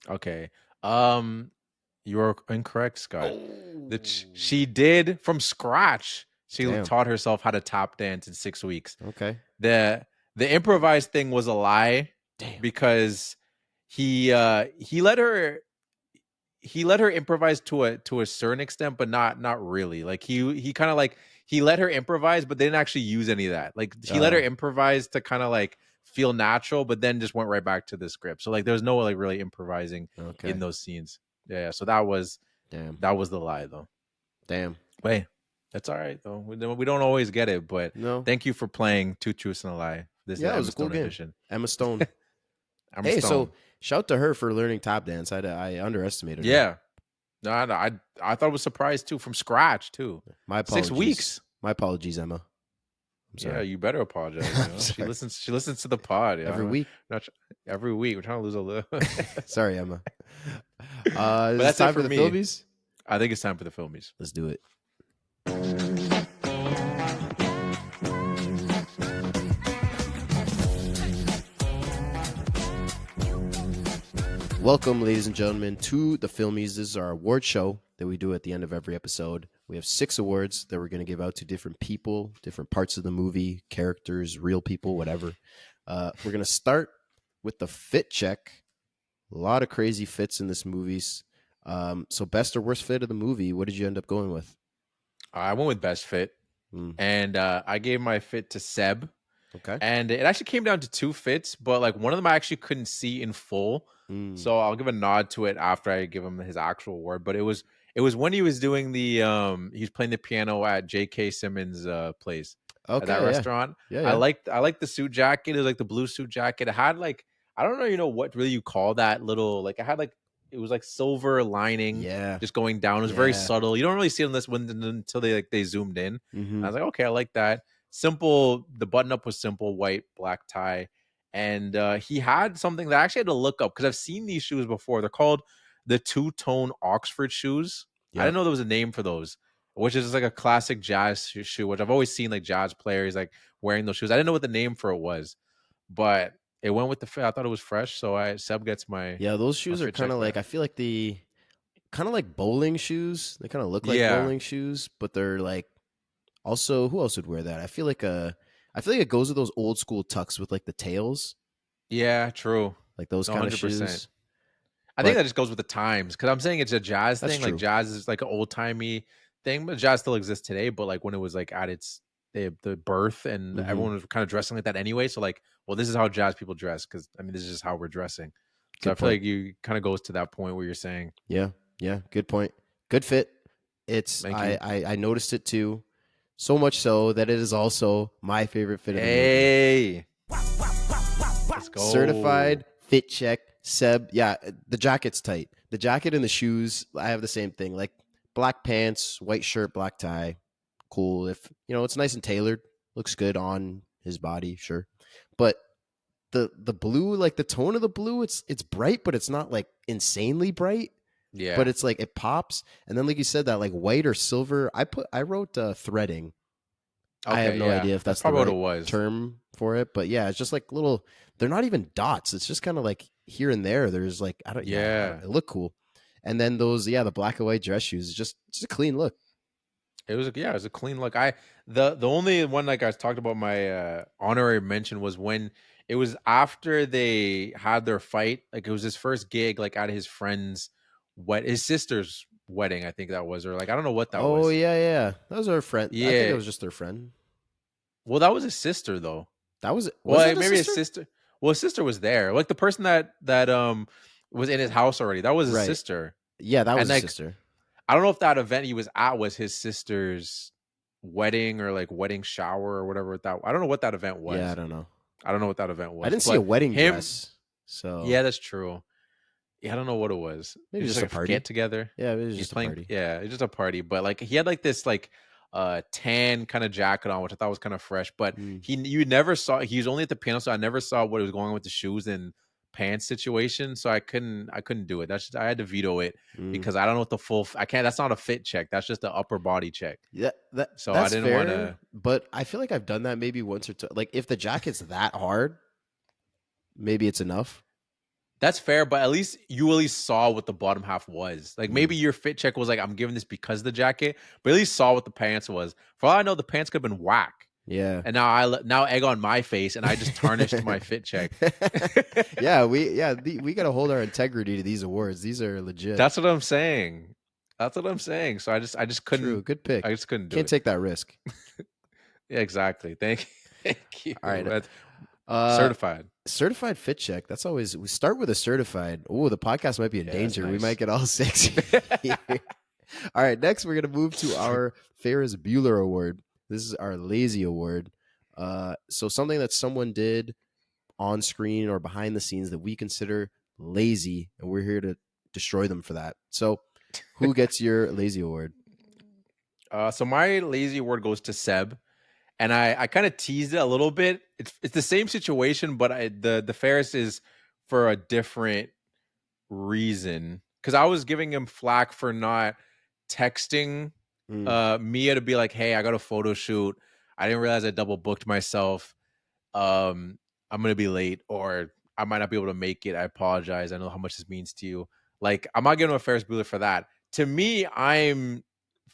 Okay. Um, you are incorrect, Scott. That Oh, she did from scratch. She damn. taught herself how to tap dance in 6 weeks. Okay. The the improvised thing was a lie Damn. because he let her improvise to a certain extent, but not really. Like he kind of like he let her improvise, but they didn't actually use any of that. Like he let her improvise to kind of like feel natural, but then just went right back to the script. So like there was no like really improvising in Okay. those scenes. Yeah, so Damn. that was the lie though. Damn. Wait, that's all right though. We don't always get it, but No. thank you for playing Two Truths and a Lie. This is Yeah, the it was Emma a cool Stone game. edition. Emma Stone. Emma Hey, Stone. so shout to her for learning tap dance. I underestimated her. Yeah. No, I thought it was surprised too from scratch too. My 6 apologies. weeks. My apologies, Emma. I'm Yeah, sorry. you better apologize. You I'm know, sorry. she listens to the pod. You Every know, week. not every week. We're trying to lose a little. Sorry, Emma. But Is it that's it time for for the me. Filmies? I think it's time for the filmies. Let's do it. Welcome, ladies and gentlemen, to the Filmies. This is our award show that we do at the end of every episode. We have 6 awards that we're going to give out to different people, different parts of the movie, characters, real people, whatever. We're going to start with the fit check. A lot of crazy fits in this movie. So best or worst fit of the movie, what did you end up going with? I went with best fit, Mm, and I gave my fit to Seb. okay. And it actually came down to 2 fits, but like one of them I actually couldn't see in full. Mm, So I'll give a nod to it after I give him his actual award. But it was when he was doing the he was playing the piano at J.K. Simmons' place at that okay, yeah. restaurant. Yeah, yeah. I liked the suit jacket. It was like the blue suit jacket. It had like I don't know, what really you call that little like it had like it was like silver lining Yeah. just going down. It was very Yeah. subtle. You don't really see it on this one until they zoomed in. Mm-hmm. I was like, okay, I like that. Simple. The button up was simple, white, black tie, and he had something that I actually had to look up because I've seen these shoes before. They're called the two-tone Oxford shoes. I didn't Yep. know there was a name for those, which is like a classic jazz shoe, which I've always seen like jazz players like wearing those shoes. I didn't know what the name for it was, but it went with the fit. I thought it was fresh, so Seb gets Yeah, those my shoes are fit kind check of like there. I feel like the kind of like bowling shoes. They kind of look like Yeah, bowling shoes, but they're like also who else would wear that? I feel like it goes with those old school tucks with like the tails, yeah, true. like those No, kind of 100%. shoes. I think But that just goes with the times because I'm saying it's a jazz that's thing. Like true. jazz is like an old timey thing, but jazz still exists today. But like when it was like at its the birth and Mm-hmm. everyone was kind of dressing like that anyway. So like, well, this is how jazz people dress because I mean this is just how we're dressing. So I Good feel point. like you kind of goes to that point where you're saying, Yeah, yeah, good point. Good fit. It's "Thank you." I noticed it too, so much so that it is also my favorite fit of the movie. Hey, let's go. Certified fit check, Seb. Yeah, the jacket's tight. The jacket and the shoes, I have the same thing. Like black pants, white shirt, black tie. Cool. If it's nice and tailored, looks good on his body, sure. But the blue, like the tone of the blue, it's bright, but it's not like insanely bright. But Yeah. it's like it pops. And then like you said, that like white or silver. I wrote threading. I have Okay. no Yeah. idea if That's that's the probably what it right was. term for it, but yeah, it's just like little. They're not even dots. It's just kind of like here and there. There's like I don't. Yeah. It look cool. And then those, the black and white dress shoes, is just a clean look. It was it was a clean look. The only one like I talked about my honorary mention was when it was after they had their fight. Like it was his first gig, like at his friend's his sister's wedding, I think that was, or like I don't know what that Oh was. yeah, yeah. That was our friend. I think that Yeah. was just their friend. Well, that was his sister though. That was Well, that his maybe his sister? sister. Well, his sister was there. Like the person that was in his house already. That was his Right. sister. Yeah, that was And his like sister. I don't know if that event he was at was his sister's wedding or like wedding shower or whatever that. I don't know what that event Yeah, I was. don't know. I don't know what that event I was, didn't see a but wedding him, dress, so yeah, that's true. Yeah, I don't know what it was. maybe It's just just a like a get party. together. Yeah, it was He's just a playing, party. yeah, it's just a party. But like he had like this like tan kind of jacket on, which I thought was kind of fresh. But Mm, you never saw, he was only at the piano, so I never saw what was going on with the shoes and pants situation. So I couldn't do it. That's just, I had to veto it mm. because I don't know what the full I can't, that's not a fit check. That's just the upper body check. Yeah, So I that's didn't want fair, to. but I feel like I've done that maybe once or two. Like if the jacket's that hard, maybe it's enough. That's fair, but at least saw what the bottom half was. Like Mm, maybe your fit check was like, I'm giving this because of the jacket, but at least saw what the pants was. For all I know, the pants could have been whack. yeah. And now egg on my face, and I just tarnished my fit check. Yeah, we got to hold our integrity to these awards. These are legit. That's what I'm saying. That's what I'm saying. So I just True, couldn't good pick. I just couldn't do Can't it. take that risk. Yeah, exactly. Thank you. Thank you. All right. That's Uh certified. certified fit check. That's always we start with a certified. Oh, the podcast might be in Yeah, that's danger. We nice. might get all six here. All right, next we're gonna move to our Ferris Bueller Award. This is our lazy award. So something that someone did on screen or behind the scenes that we consider lazy, and we're here to destroy them for that. So, who gets your lazy award? So my lazy award goes to Seb. And I kind of teased it a little bit. It's the same situation, but the Ferris is for a different reason. Because I was giving him flack for not texting Mm, Mia to be like, "Hey, I got a photo shoot. I didn't realize I double booked myself. Um, I'm gonna be late, or I might not be able to make it. I apologize. I know how much this means to you. Like, I'm not giving him a Ferris Bueller for that. To me, I'm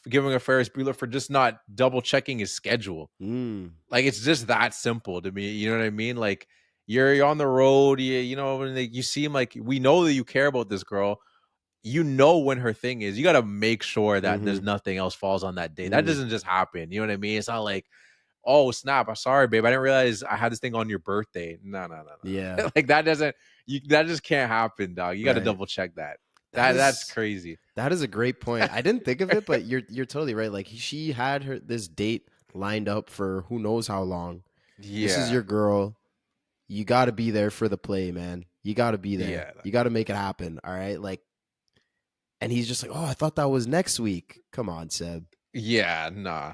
giving a Ferris Bueller for just not double checking his schedule. mm, Like it's just that simple to me. You know what I mean? Like you're on the road, you know, when you seem like we know that you care about this girl. You know when her thing is. You got to make sure that mm-hmm, there's nothing else falls on that day. That mm, doesn't just happen. You know what I mean? It's not like, oh snap, I'm sorry, babe. I didn't realize I had this thing on your birthday. No, no, no, yeah, no. Like that doesn't. That just can't happen, dog. You got to right. double check that. That That's is crazy. that is a great point. I didn't think of it, but you're totally right. Like she had this date lined up for who knows how long. This is Yeah, your girl. You got to be there for the play, man. You got to be there. yeah, You got to make it happen. All right, like, and he's just like, oh, I thought that was next week. Come on, Seb. yeah. Nah.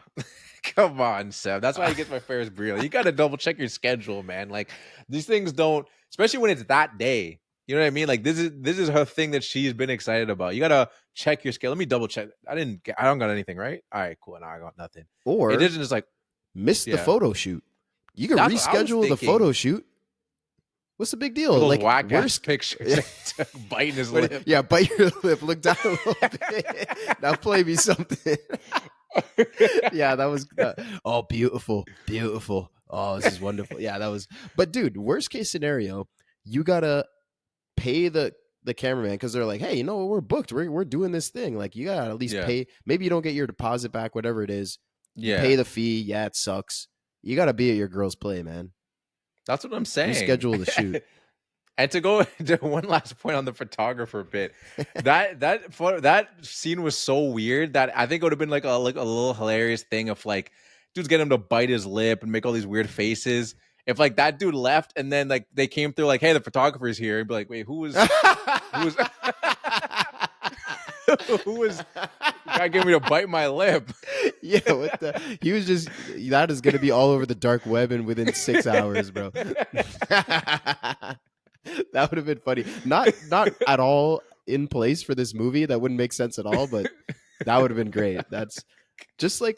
Come on, Seb. That's why you get my Ferris Bueller. You got to double check your schedule, man. Like these things don't, especially when it's that day. You know what I mean? Like this is her thing that she's been excited about. You gotta check your schedule. Let me double check. I don't got anything, right? All right, cool. Now I got nothing. It Or isn't just like, miss the yeah. photo shoot. You can That's what I was reschedule the thinking. photo shoot. What's the big deal? For those Like whack ass worst. pictures, biting his lip. Yeah, bite your lip. Look down a little bit. Now play me something. Yeah, that was. Oh, beautiful, beautiful. Oh, this is wonderful. Yeah, that was. But dude, worst case scenario, you gotta pay the cameraman because they're like, hey, you know what, we're booked. We're doing this thing. Like, you gotta at least Yeah, pay. Maybe you don't get your deposit back, whatever it is. You pay yeah. the fee. Yeah, it sucks. You gotta be at your girl's play, man. That's what I'm saying. Reschedule the shoot. And to go to one last point on the photographer bit, that scene was so weird that I think it would have been like a little hilarious thing if like dudes get him to bite his lip and make all these weird faces. If like that dude left and then like they came through like, hey, the photographer's here, and be like, wait, who was who was the guy getting me to bite my lip? Yeah, what the? He was just that is gonna be all over the dark web and within 6 hours, bro. That would have been funny. Not at all in place for this movie. That wouldn't make sense at all, but that would have been great. That's just like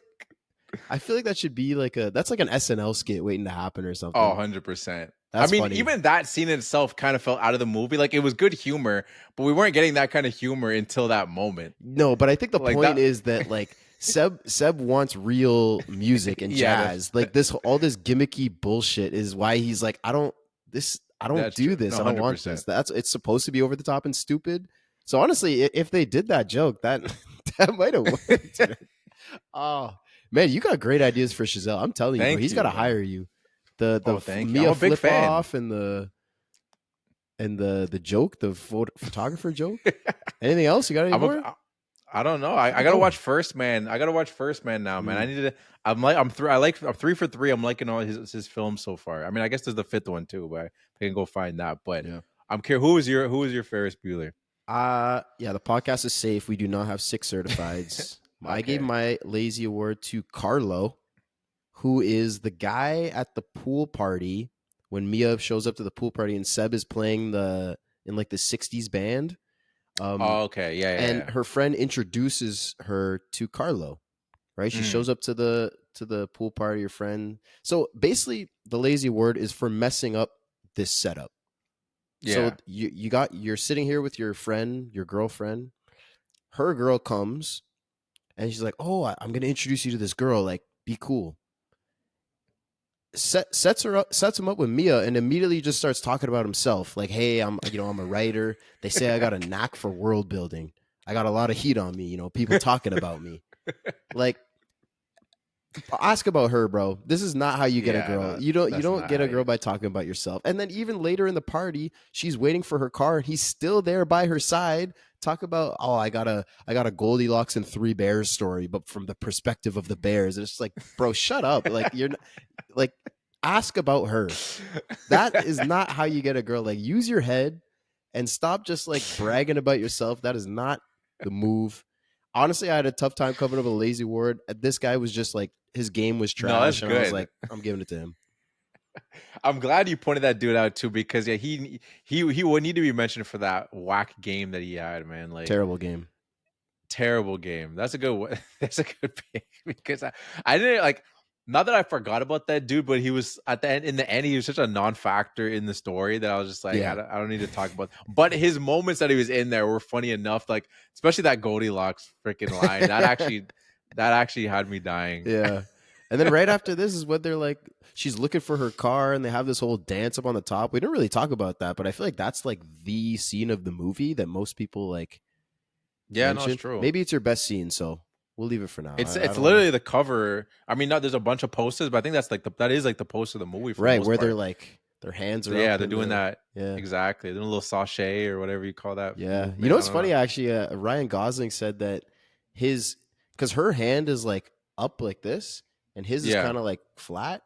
I feel like that should be like that's like an SNL skit waiting to happen or something. Oh, 100%. I That's mean, funny. even that scene itself kind of felt out of the movie. Like it was good humor, but we weren't getting that kind of humor until that moment. No, but I think the Like point that. is that like Seb wants real music and Yeah, jazz. Like this all this gimmicky bullshit is why he's like, I don't That's do true. this. No, I don't want 100%. this. That's it's supposed to be over the top and stupid. So honestly, if they did that joke, that that might have worked. Oh man, you got great ideas for Chazelle. I'm telling you, bro. Thank He's you, got to man. hire you. The Oh, thank you. I'm Mia a big flip fan. off and the joke, the photographer joke. Anything else? You got any I'm more? I don't know. How'd I it gotta go? watch First Man. I gotta watch First Man now, man. I Mm, need to. I'm 3 for 3. I'm liking all his films so far. I mean, I guess there's the fifth one too, but I can go find that. But yeah. I'm curious. Who was your Ferris Bueller? Yeah, the podcast is safe. We do not have 6 certifieds. I gave Okay. my lazy award to Carlo, who is the guy at the pool party when Mia shows up to the pool party and Seb is playing the in like the 60s band. Um Oh, okay. Yeah, and yeah, her friend introduces her to Carlo, right? yeah. She shows up to the pool party, your friend. So basically the lazy word is for messing up this setup. So Yeah. you're sitting here with your friend, your girlfriend. Her girl comes and she's like, "Oh, I'm gonna introduce you to this girl. Like, be cool." Sets him up with Mia, and immediately just starts talking about himself. Like, "Hey, I'm a writer. They say I got a knack for world building. I got a lot of heat on me. People talking about me. Like, ask about her, bro. This is not how you get a Yeah, girl. no, You that's don't not get how a you. girl by talking about yourself. And then even later in the party, she's waiting for her car and he's still there by her side. Talk about, oh, I got a Goldilocks and Three Bears story, but from the perspective of the bears. And it's just like, bro, shut up. Like like ask about her. That is not how you get a girl. Like, use your head and stop just like bragging about yourself. That is not the move. Honestly, I had a tough time coming up with a lazy word. This guy was just like his game was No, that's trash, and I was good. like, I'm giving it to him. I'm glad you pointed that dude out too, because yeah, he would need to be mentioned for that whack game that he had, man. Like, Terrible game. terrible game. That's a good one. That's a good pick because I didn't like. Not that I forgot about that dude, but he was at the end. In the end, he was such a non-factor in the story that I was just like, Yeah, I don't need to talk about. But his moments that he was in there were funny enough. Like, especially that Goldilocks freaking line. That actually had me dying. yeah. And then right after this is what they're like. She's looking for her car, and they have this whole dance up on the top. We didn't really talk about that, but I feel like that's like the scene of the movie that most people like Yeah, no, it's mention. true. Maybe it's your best scene, so we'll leave it for now. It's I it's don't want to. literally the cover. I mean, not there's a bunch of posters, but I think that is like the poster of the movie for the Right, most where they're part. like their hands So are yeah, up they're in doing the that yeah. exactly. They're doing a little sachet or whatever you call that Yeah. You know movement. I what's don't know. funny actually? Ryan Gosling said that his because her hand is like up like this and his is Yeah. kind of like flat.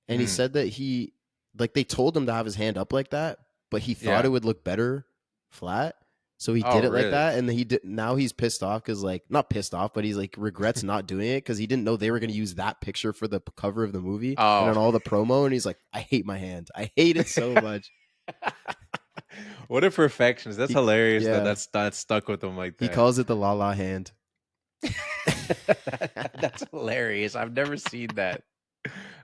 And he Hmm. said that he like they told him to have his hand up like that, but he thought it Yeah. would look better flat. So he Oh, did it like really? that, and he did. Now he's pissed off because, like, not pissed off, but he's like regrets not doing it because he didn't know they were going to use that picture for the cover of the movie and Oh. on all the promo. And he's like, "I hate my hand. I hate it so much." What a perfectionist. That's He, hilarious yeah, that's stuck with him like he that. calls it the La La hand. That's hilarious. I've never seen that.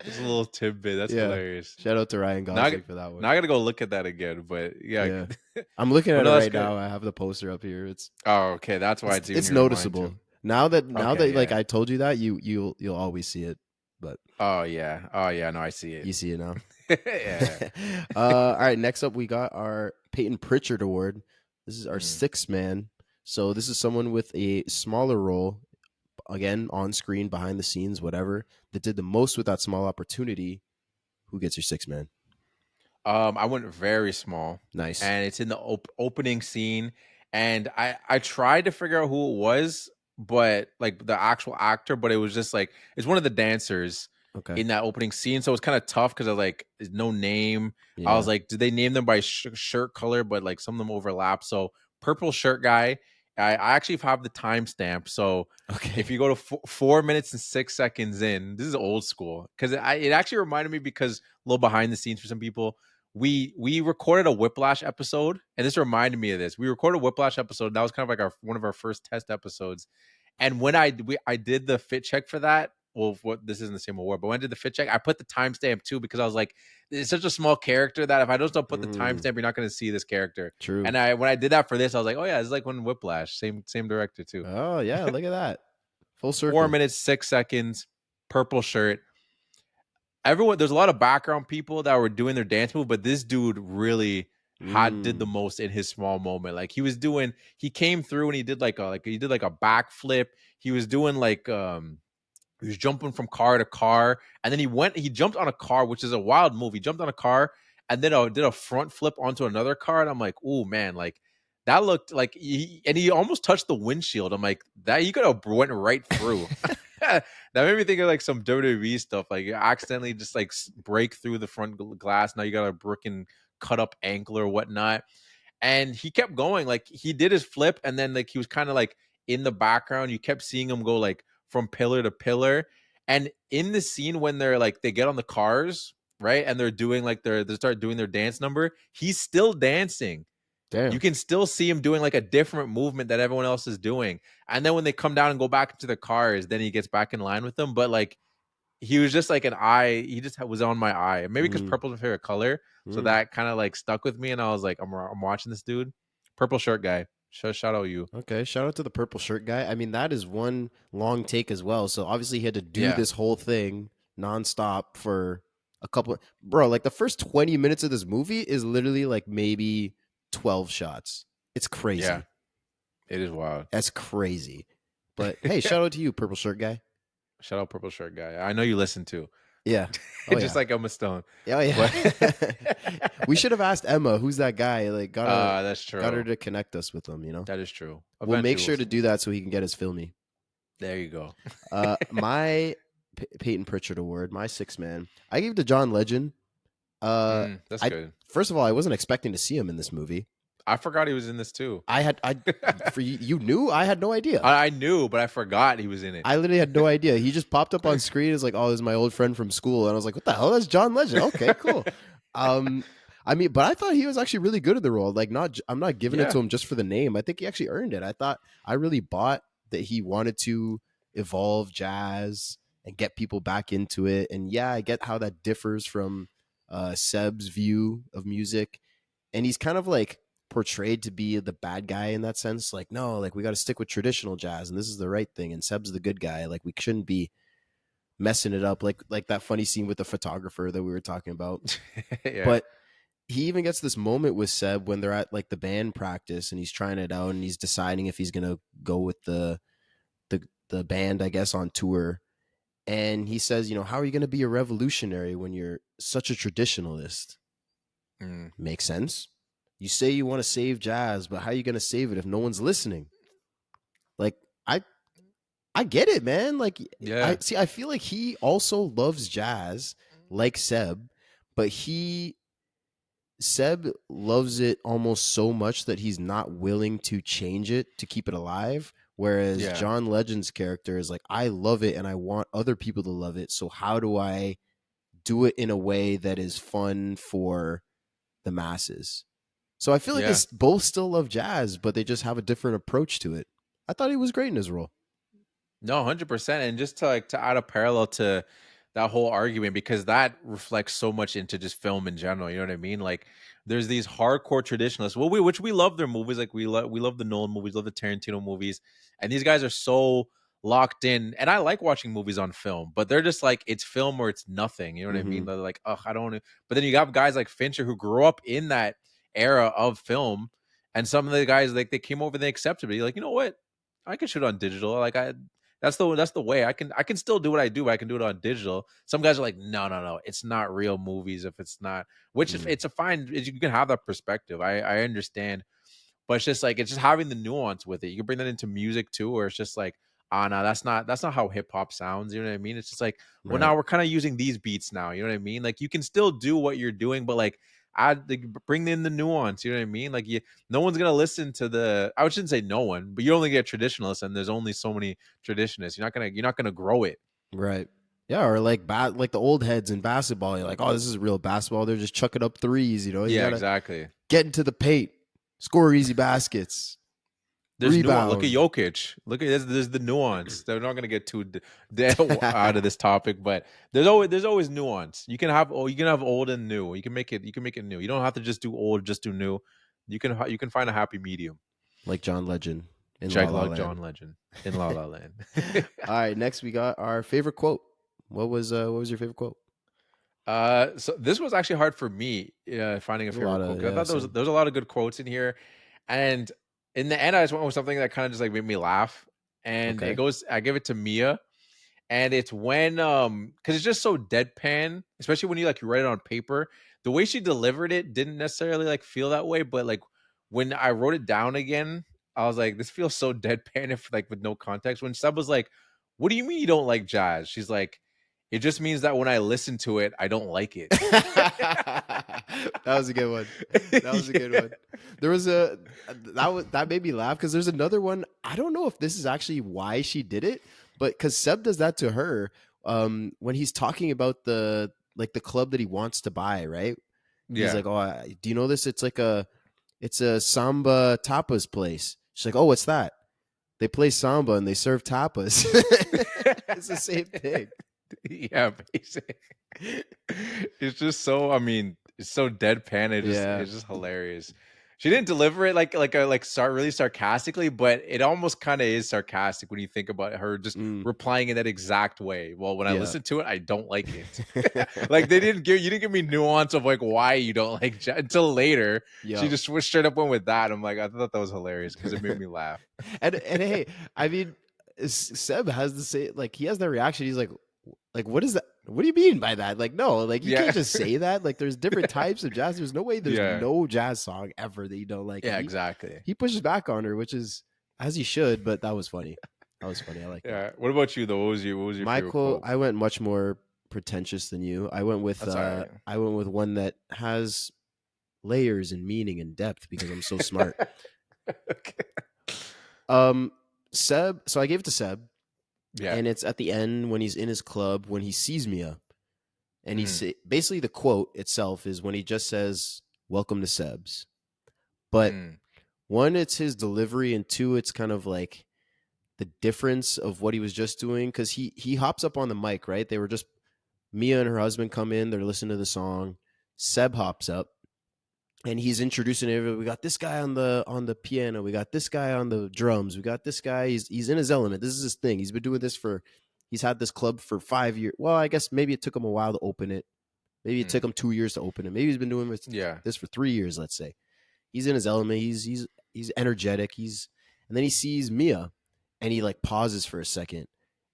Just a little tidbit. That's Yeah. hilarious. Shout out to Ryan Now I, Gosling g- for that one. now I gotta go look at that again. But yeah. Yeah. I'm looking But at it no, that's right good. now. I have the poster up here. Oh, okay. That's why it's even It's in your mind noticeable. too. Now that Okay, like yeah. I told you that, you'll always see it. But Oh yeah. Oh yeah. No, I see it. you see it now. Yeah. All right, next up we got our Peyton Pritchard Award. This is our Mm. sixth man. So this is someone with a smaller role, again, on screen, behind the scenes, whatever, that did the most with that small opportunity. Who gets your sixth man? I went very small, Nice. and it's in the opening scene. And I tried to figure out who it was, but like the actual actor, but it was just like it's one of the dancers Okay. in that opening scene. So it's kind of tough because I was like, there's no name. I was Yeah. like, did they name them by shirt color? But like some of them overlap. So purple shirt guy. I actually have the timestamp. So if Okay. you go to 4 minutes and 6 seconds in, this is old school because it actually reminded me because a little behind the scenes for some people we recorded a Whiplash episode, and this reminded me of this. We recorded a Whiplash episode. That was kind of like one of our first test episodes. And when I did the fit check for that, well, what this isn't the same award, but when I did the fit check, I put the timestamp too because I was like, it's such a small character that if I don't put the Mm, timestamp, you're not going to see this character. true. And when I did that for this, I was like, oh yeah, it's like when Whiplash, same director too. Oh yeah, look at that. Full Four circle. minutes 6 seconds, purple shirt. Everyone, there's a lot of background people that were doing their dance move, but this dude really did the Mm, most in his small moment. Like he came through and he did like a backflip. He was doing he was jumping from car to car, and then he jumped on a car, which is a wild move. He jumped on a car and then did a front flip onto another car, and I'm like, oh man, like that looked like and he almost touched the windshield. I'm like, that you could have went right through. That made me think of like some WWE stuff. Like you accidentally just like break through the front glass. Now you got a broken cut up ankle or whatnot. And he kept going. Like he did his flip, and then like he was kind of like in the background. You kept seeing him go like from pillar to pillar. And in the scene when they're like they get on the cars, right, and they're doing like they start doing their dance number, he's still dancing. You Damn. can still see him doing like a different movement that everyone else is doing. And then when they come down and go back into the cars, then he gets back in line with them. But like he was just like an eye. He just was on my eye. Maybe because Mm, purple's my favorite color, so mm. that kind of like stuck with me. And I was like, I'm watching this dude, purple shirt guy. Shout out you. Okay, shout out to the purple shirt guy. I mean, that is one long take as well. So obviously he had to do Yeah, this whole thing nonstop for a couple. Bro, like the first 20 minutes of this movie is literally like maybe 12 shots. It's yeah, crazy. it is wild. That's crazy. But hey, shout out to you, purple shirt guy. Shout out purple shirt guy. I know you listen to, Yeah. Oh just yeah. like Emma Stone. Oh yeah. But We should have asked Emma who's that guy. Like that's got her true. to connect us with him, you know? That is true. We'll make Eventually, sure to do that so he can get his filmy. there you go. My Peyton Pritchard Award, my sixth man, I gave to John Legend. That's I good. First of all, I wasn't expecting to see him in this movie. I forgot he was in this too. I for you, you knew I had no idea. I knew, but I forgot he was in it. I literally had no idea. He just popped up on screen as like, oh, this is my old friend from school, and I was like, what the hell? That's John Legend. Okay, cool. I mean, but I thought he was actually really good in the role. Like, I'm not giving it Yeah. to him just for the name. I think he actually earned it. I thought I really bought that he wanted to evolve jazz and get people back into it. And yeah, I get how that differs from Seb's view of music. And he's kind of like portrayed to be the bad guy in that sense. Like, no, like we got to stick with traditional jazz, and this is the right thing. And Seb's the good guy. Like, we shouldn't be messing it up. Like that funny scene with the photographer that we were talking about. Yeah. But he even gets this moment with Seb when they're at like the band practice and he's trying it out and he's deciding if he's gonna go with the band, I guess, on tour. And he says, you know, how are you gonna be a revolutionary when you're such a traditionalist? Mm. Makes sense. You say you want to save jazz, but how are you gonna save it if no one's listening? Like, I get it, man. Like, Yeah. I feel like he also loves jazz like Seb, but Seb loves it almost so much that he's not willing to change it to keep it alive. Whereas Yeah. John Legend's character is like, I love it and I want other people to love it. So how do I do it in a way that is fun for the masses? So I feel like Yeah. they both still love jazz, but they just have a different approach to it. I thought he was great in his role. No, 100%. And just to like to add a parallel to that whole argument, because that reflects so much into just film in general. You know what I mean? Like there's these hardcore traditionalists. Well, which we love their movies. Like we love the Nolan movies, love the Tarantino movies. And these guys are so locked in. And I like watching movies on film, but they're just like it's film or it's nothing. You know what I mean? Mm-hmm. They're like, oh, I don't want to. But then you have guys like Fincher who grew up in that era of film. And some of the guys like they came over, they accepted it. You're like, you know what? I can shoot on digital. Like that's the way I can still do what I do. But I can do it on digital. Some guys are like, no, it's not real movies if it's not. Which Mm. it's a fine. You can have that perspective. I understand, but it's just like it's just having the nuance with it. You can bring that into music too, where it's just like, ah, no, that's not how hip hop sounds. You know what I mean? It's just like, well, Right. now we're kind of using these beats now. You know what I mean? Like you can still do what you're doing, but like add like, bring in the nuance. You know what I mean? Like no one's gonna listen to the. I shouldn't say no one, but you only get traditionalists, and there's only so many traditionalists. You're not gonna grow it. Right. Yeah, or like like the old heads in basketball. You're like, oh, this is real basketball. They're just chucking up threes. You know, you Yeah, gotta exactly. get into the paint, score easy baskets, There's nuance. Look at rebound. Jokic. Look at there's the nuance. They're not gonna get too out of this topic, but there's always nuance. You can have old and new. You can make it new. You don't have to just do old, just do new. You can find a happy medium. Like John Legend in La Check La out Land. John Legend in La La Land. All right, next we got our favorite quote. What was your favorite quote? So this was actually hard for me finding a There's a lot favorite quote of 'cause I thought there was same. there was a lot of good quotes in here, and in the end, I just went with something that kind of just like made me laugh, and Okay. I give it to Mia. And it's when because it's just so deadpan, especially when you like you write it on paper. The way she delivered it didn't necessarily like feel that way, but like when I wrote it down again, I was like, this feels so deadpan if like with no context. When Seb was like, "What do you mean you don't like jazz?" She's like, "It just means that when I listen to it, I don't like it." That was a good one. That was a good Yeah. one. There was that made me laugh because there's another one. I don't know if this is actually why she did it, but because Seb does that to her when he's talking about the club that he wants to buy, right? He's Yeah. like, "Oh, do you know this? It's a samba tapas place." She's like, "Oh, what's that?" They play samba and they serve tapas. It's the same thing. Yeah, basically. It's just so, I mean, it's so deadpan. Yeah. It's just hilarious. She didn't deliver it like a like start really sarcastically, but it almost kind of is sarcastic when you think about her just Mm, replying in that exact way. Well, when I yeah. listen to it, I don't like it. Like they didn't give you didn't give me nuance of like why you don't like until later. She Yeah. just switched straight up went with that. I'm like, I thought that was hilarious because it made me laugh. And hey, I mean, Seb has the same, like he has that reaction. He's like, what is that? What do you mean by that? Like, no, like you can't Yeah. just say that. Like, there's different types of jazz. There's no way there's Yeah. no jazz song ever that you don't like. And Yeah, exactly. he pushes back on her, which is as he should. But that was funny. That was funny. I like that. Yeah. What about you though? What was your My favorite quote, quote? I went much more pretentious than you. That's all right. I went with one that has layers and meaning and depth because I'm so smart. Okay. Um, Seb. So I gave it to Seb, Yeah. and it's at the end when he's in his club when he sees Mia, and Mm, basically the quote itself is when he just says "Welcome to Seb's," but mm, one, it's his delivery, and two, it's kind of like the difference of what he was just doing because he hops up on the mic, right? They were just Mia and her husband come in, they're listening to the song. Seb hops up and he's introducing everybody. We got this guy on the piano. We got this guy on the drums. We got this guy. He's in his element. This is his thing. He's been doing this for. He's had this club for 5 years. Well, I guess maybe it took him a while to open it. Maybe it took mm. him 2 years to open it. Maybe he's been doing Yeah. this for 3 years. Let's say he's in his element. He's energetic. And then he sees Mia, and he like pauses for a second,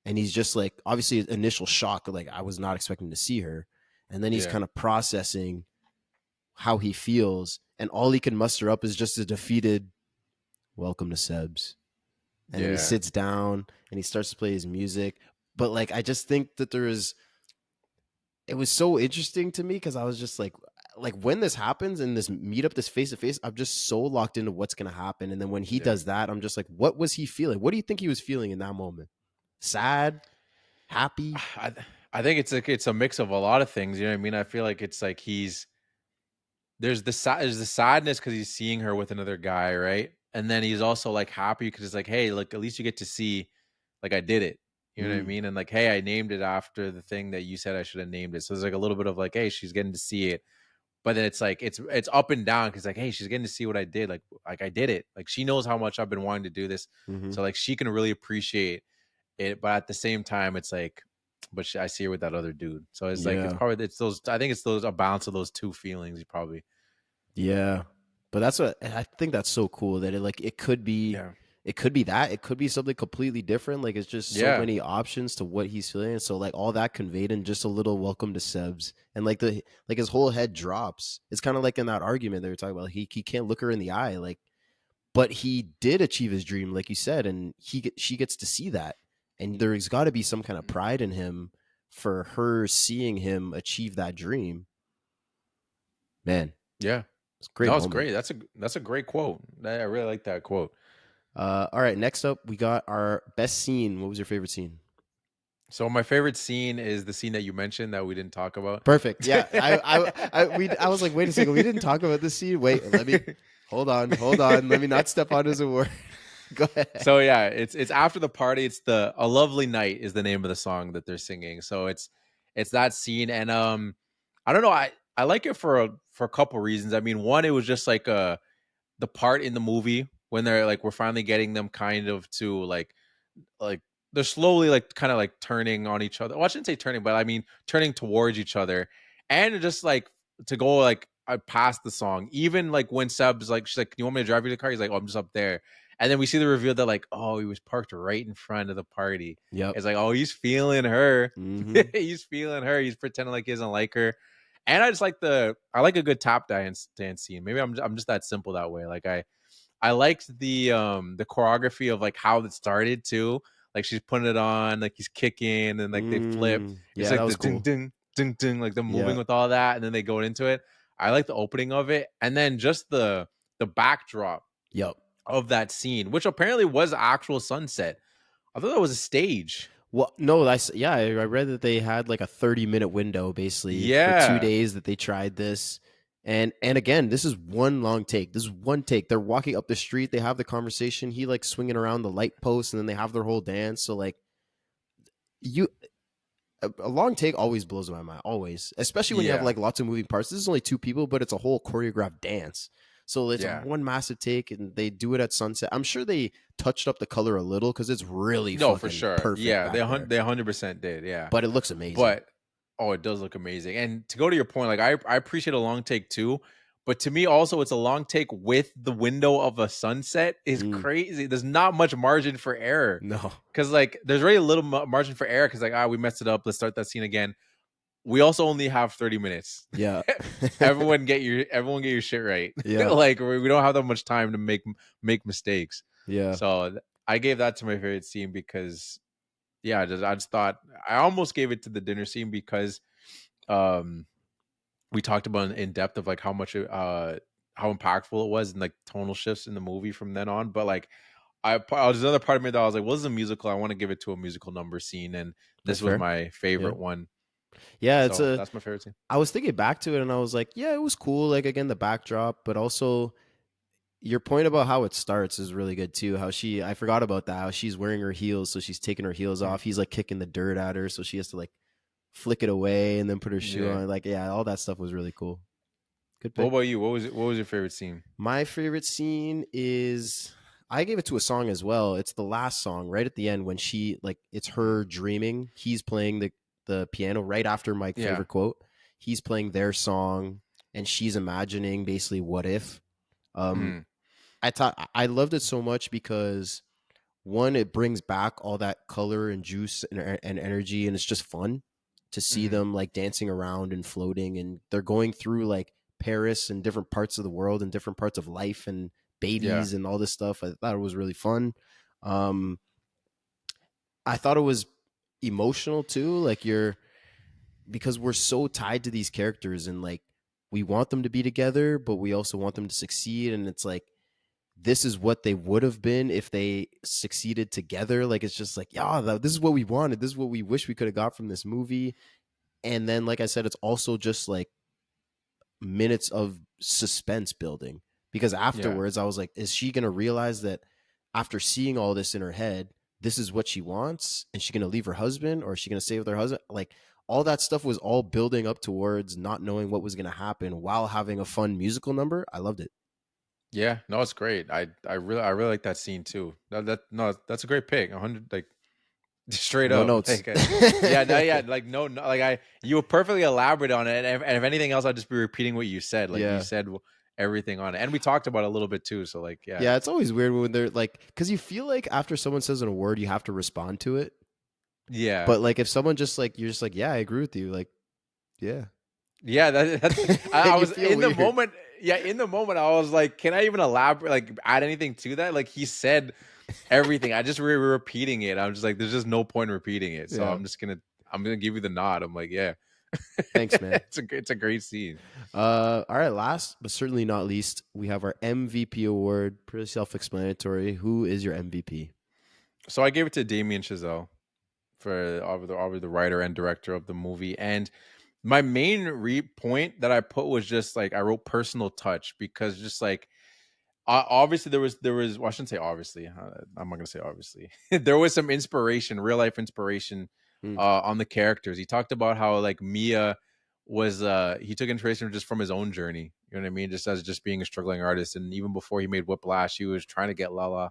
and he's just like obviously initial shock. Like I was not expecting to see her, and then he's Yeah. kind of processing how he feels, and all he can muster up is just a defeated "Welcome to Seb's." And then he Yeah. sits down and he starts to play his music. But like, I just think that it was so interesting to me because I was just like when this happens and this meetup, this face to face, I'm just so locked into what's gonna happen. And then when he Yeah. does that, I'm just like, what was he feeling? What do you think he was feeling in that moment? Sad, happy? I I think it's a mix of a lot of things. You know what I mean? I feel like it's like there's the sadness because he's seeing her with another guy, right? And then he's also like happy because it's like, hey, look, at least you get to see, like I did it. You know what I Mm, mean? And like, hey, I named it after the thing that you said I should have named it. So there's like a little bit of like, hey, she's getting to see it. But then it's like it's up and down because like, hey, she's getting to see what I did. Like I did it. Like she knows how much I've been wanting to do this. hmm. So like she can really appreciate it. But at the same time, it's like, but I see her with that other dude. So it's like Yeah, it's those. I think it's those a balance of those two feelings. You probably yeah. But that's what I think that's so cool that yeah it could be that it could be something completely different. Like it's just so yeah many options to what he's feeling. So like all that conveyed in just a little "Welcome to Seb's," and like his whole head drops. It's kind of like in that argument they were talking about. He can't look her in the eye, like, but he did achieve his dream, like you said, and she gets to see that, and there's got to be some kind of pride in him for her seeing him achieve that dream. Man, yeah. it's a great No, it's moment. great. That's a great quote. I really like that quote. All right, next up we got our best scene. What was your favorite scene? So my favorite scene is the scene that you mentioned that we didn't talk about. Perfect. Yeah, I was like, wait a second, we didn't talk about this scene. Wait, let me hold on. Let me not step on his award. Go ahead. So yeah, it's after the party. It's the "A Lovely Night" is the name of the song that they're singing. So it's that scene, and I don't know. I like it for a couple reasons. I mean, one, it was just like the part in the movie when they're like we're finally getting them kind of to like they're slowly like kind of like turning on each other. Well, I shouldn't say turning, but I mean turning towards each other, and just like to go like past the song. Even like when Seb's like, she's like, "You want me to drive you to the car?" He's like, "Oh, I'm just up there." And then we see the reveal that like, oh, he was parked right in front of the party. Yep. It's like, oh, he's feeling her. Mm-hmm. He's feeling her. He's pretending like he doesn't like her. And I just like I like a good tap dance scene. Maybe I'm just that simple that way. Like I liked the choreography of like how it started too. Like she's putting it on, like he's kicking, and like they flip. It's Yeah, that like the was ding cool. ding ding ding, like the Yeah. moving with all that, and then they go into it. I like the opening of it, and then just the backdrop Yep. of that scene, which apparently was actual sunset. I thought that was a stage. Well, no, I read that they had like a 30-minute window basically for 2 Yeah. days that they tried this. And again, this is one long take. This is one take. They're walking up the street, they have the conversation, he like swinging around the light post, and then they have their whole dance. So like you a long take always blows my mind, always, especially when you have Yeah. like lots of moving parts. This is only two people, but it's a whole choreographed dance. So it's Yeah. one massive take, and they do it at sunset. I'm sure they touched up the color a little because it's really No, for fucking sure. perfect Yeah, back there. they 100% did. Yeah. But it looks amazing. But oh, it does look amazing. And to go to your point, like I appreciate a long take too, but to me also it's a long take with the window of a sunset is Mm, crazy. There's not much margin for error. no, Cuz like there's really a little margin for error cuz like we messed it up. Let's start that scene again. We also only have 30 minutes. yeah, Everyone get your shit right. yeah, Like we don't have that much time to make mistakes. yeah. So I gave that to my favorite scene because yeah, I just thought I almost gave it to the dinner scene because um we talked about in depth of like how impactful it was and like tonal shifts in the movie from then on. But like there's another part of me that I was like, well, this is a musical. I want to give it to a musical number scene, and That's this was fair. my Yeah, favorite one. yeah. It's So a. that's my favorite scene. I was thinking back to it, and I was like, yeah, it was cool. Like again, the backdrop, but also your point about how it starts is really good too. How I forgot about that. How she's wearing her heels, so she's taking her heels Mm, off. He's like kicking the dirt at her, so she has to like flick it away and then put her shoe yeah. on. Like, yeah, all that stuff was really cool. Good What pick. about you? What was your favorite scene? My favorite scene is I gave it to a song as well. It's the last song right at the end when she like it's her dreaming. He's playing the piano right after my Yeah. favorite quote. He's playing their song and she's imagining basically what if. Um Mm, I loved it so much because one, it brings back all that color and juice and energy, and it's just fun to see mm, them like dancing around and floating, and they're going through like Paris and different parts of the world and different parts of life and yeah. babies and all this stuff. I thought it was really fun. Um, I thought it was emotional too, like you're because we're so tied to these characters and like we want them to be together, but we also want them to succeed, and it's like this is what they would have been if they succeeded together. Like it's just like, yeah, this is what we wanted. This is what we wish we could have got from this movie. And then, like I said, it's also just like minutes of suspense building because Yeah. afterwards I was like, is she going to realize that after seeing all this in her head, this is what she wants? And she's going to leave her husband or is she going to stay with her husband? Like all that stuff was all building up towards not knowing what was going to happen while having a fun musical number. I loved it. Yeah. No, it's great. I really like that scene too. No, that's a great pick. 100 like straight No up, notes. like, yeah, no, yeah, like no, like you were perfectly elaborate on it, and if anything else, I'd just be repeating what you said. Like you Yeah. said everything on it, and we talked about it a little bit too. So like, yeah, Yeah, it's always weird when they're like, because you feel like after someone says a word, you have to respond to it. yeah, But like, if someone just like, you're just like, yeah, I agree with you. Like, yeah, yeah. That's I and you was feel in the weird. moment. Yeah, in the moment, I was like, can I even elaborate? Like, add anything to that? Like he said everything. I just repeating it. I'm just like, there's just no point in repeating it. So Yeah. I'm gonna give you the nod. I'm like, yeah, Thanks, man. it's a great scene. All right. Last but certainly not least, we have our MVP award. Pretty self-explanatory. Who is your MVP? So I gave it to Damien Chazelle for the writer and director of the movie. And my main point that I put was just like I wrote personal touch because just like obviously there was well, I shouldn't say obviously, I'm not gonna say obviously. There was some inspiration, real life inspiration Hmm. on the characters. He talked about how like Mia was he took inspiration just from his own journey, you know what I mean, just as just being a struggling artist. And even before he made Whiplash, he was trying to get La La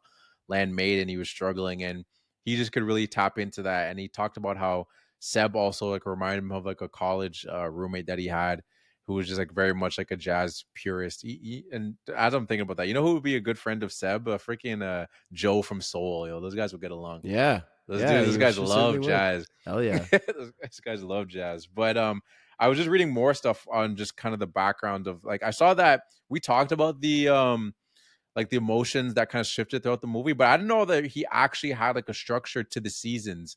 Land made and he was struggling, and he just could really tap into that. And he talked about how Seb also like reminded him of like a college roommate that he had who was just like very much like a jazz purist. And as I'm thinking about that, you know who would be a good friend of Seb? Freaking Joe from Soul. Yo, those guys would get along. Yeah. Those Yeah. dudes, those You guys certainly love would. jazz. Hell yeah. Those guys love jazz. But I was just reading more stuff on just kind of the background of like I saw that we talked about the like the emotions that kind of shifted throughout the movie, but I didn't know that he actually had like a structure to the seasons.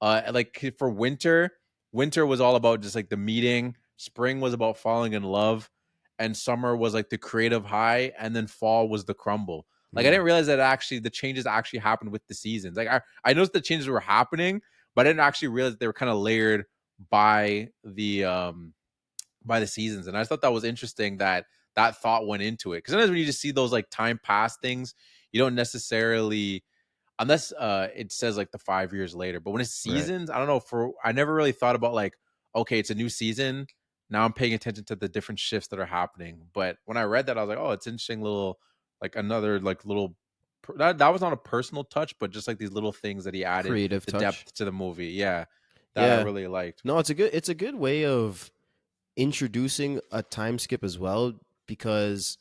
Like for winter was all about just like the meeting, spring was about falling in love, and summer was like the creative high, and then fall was the crumble. Like I Mm. didn't realize that actually the changes actually happened with the seasons. Like I noticed the changes were happening, but I didn't actually realize they were kind of layered by the seasons. And I just thought that was interesting that that thought went into it. Because sometimes when you just see those like time pass things, you don't necessarily unless it says like the 5 years later. But when it's Right. seasons, I don't know. I never really thought about like, okay, it's a new season. Now I'm paying attention to the different shifts that are happening. But when I read that, I was like, oh, it's interesting little like another like little that was not a personal touch, but just like these little things that he added Creative the touch. depth to the movie. Yeah. That I Yeah. really liked. No, it's a good way of introducing a time skip as well, because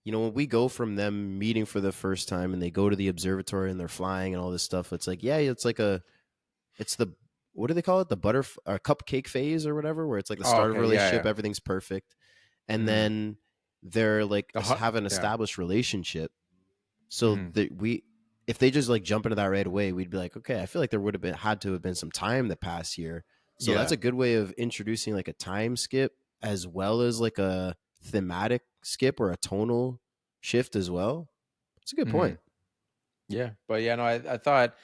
when we go from them meeting for the first time and they go to the observatory and they're flying and all this stuff, it's like, yeah, it's the, what do they call it, the cupcake phase or whatever, where it's like the Oh, start of a okay. Yeah. relationship, Yeah. everything's perfect, and Mhm. then they're like have an Yeah. established relationship. So Mhm. that if they just like jump into that right away, we'd be like, okay, I feel like there would have been had to have been some time that passed here. So that's Yeah. a good way of introducing like a time skip as well as like a thematic skip or a tonal shift as well. It's a good point. Mhm. Yeah. But yeah, no, I thought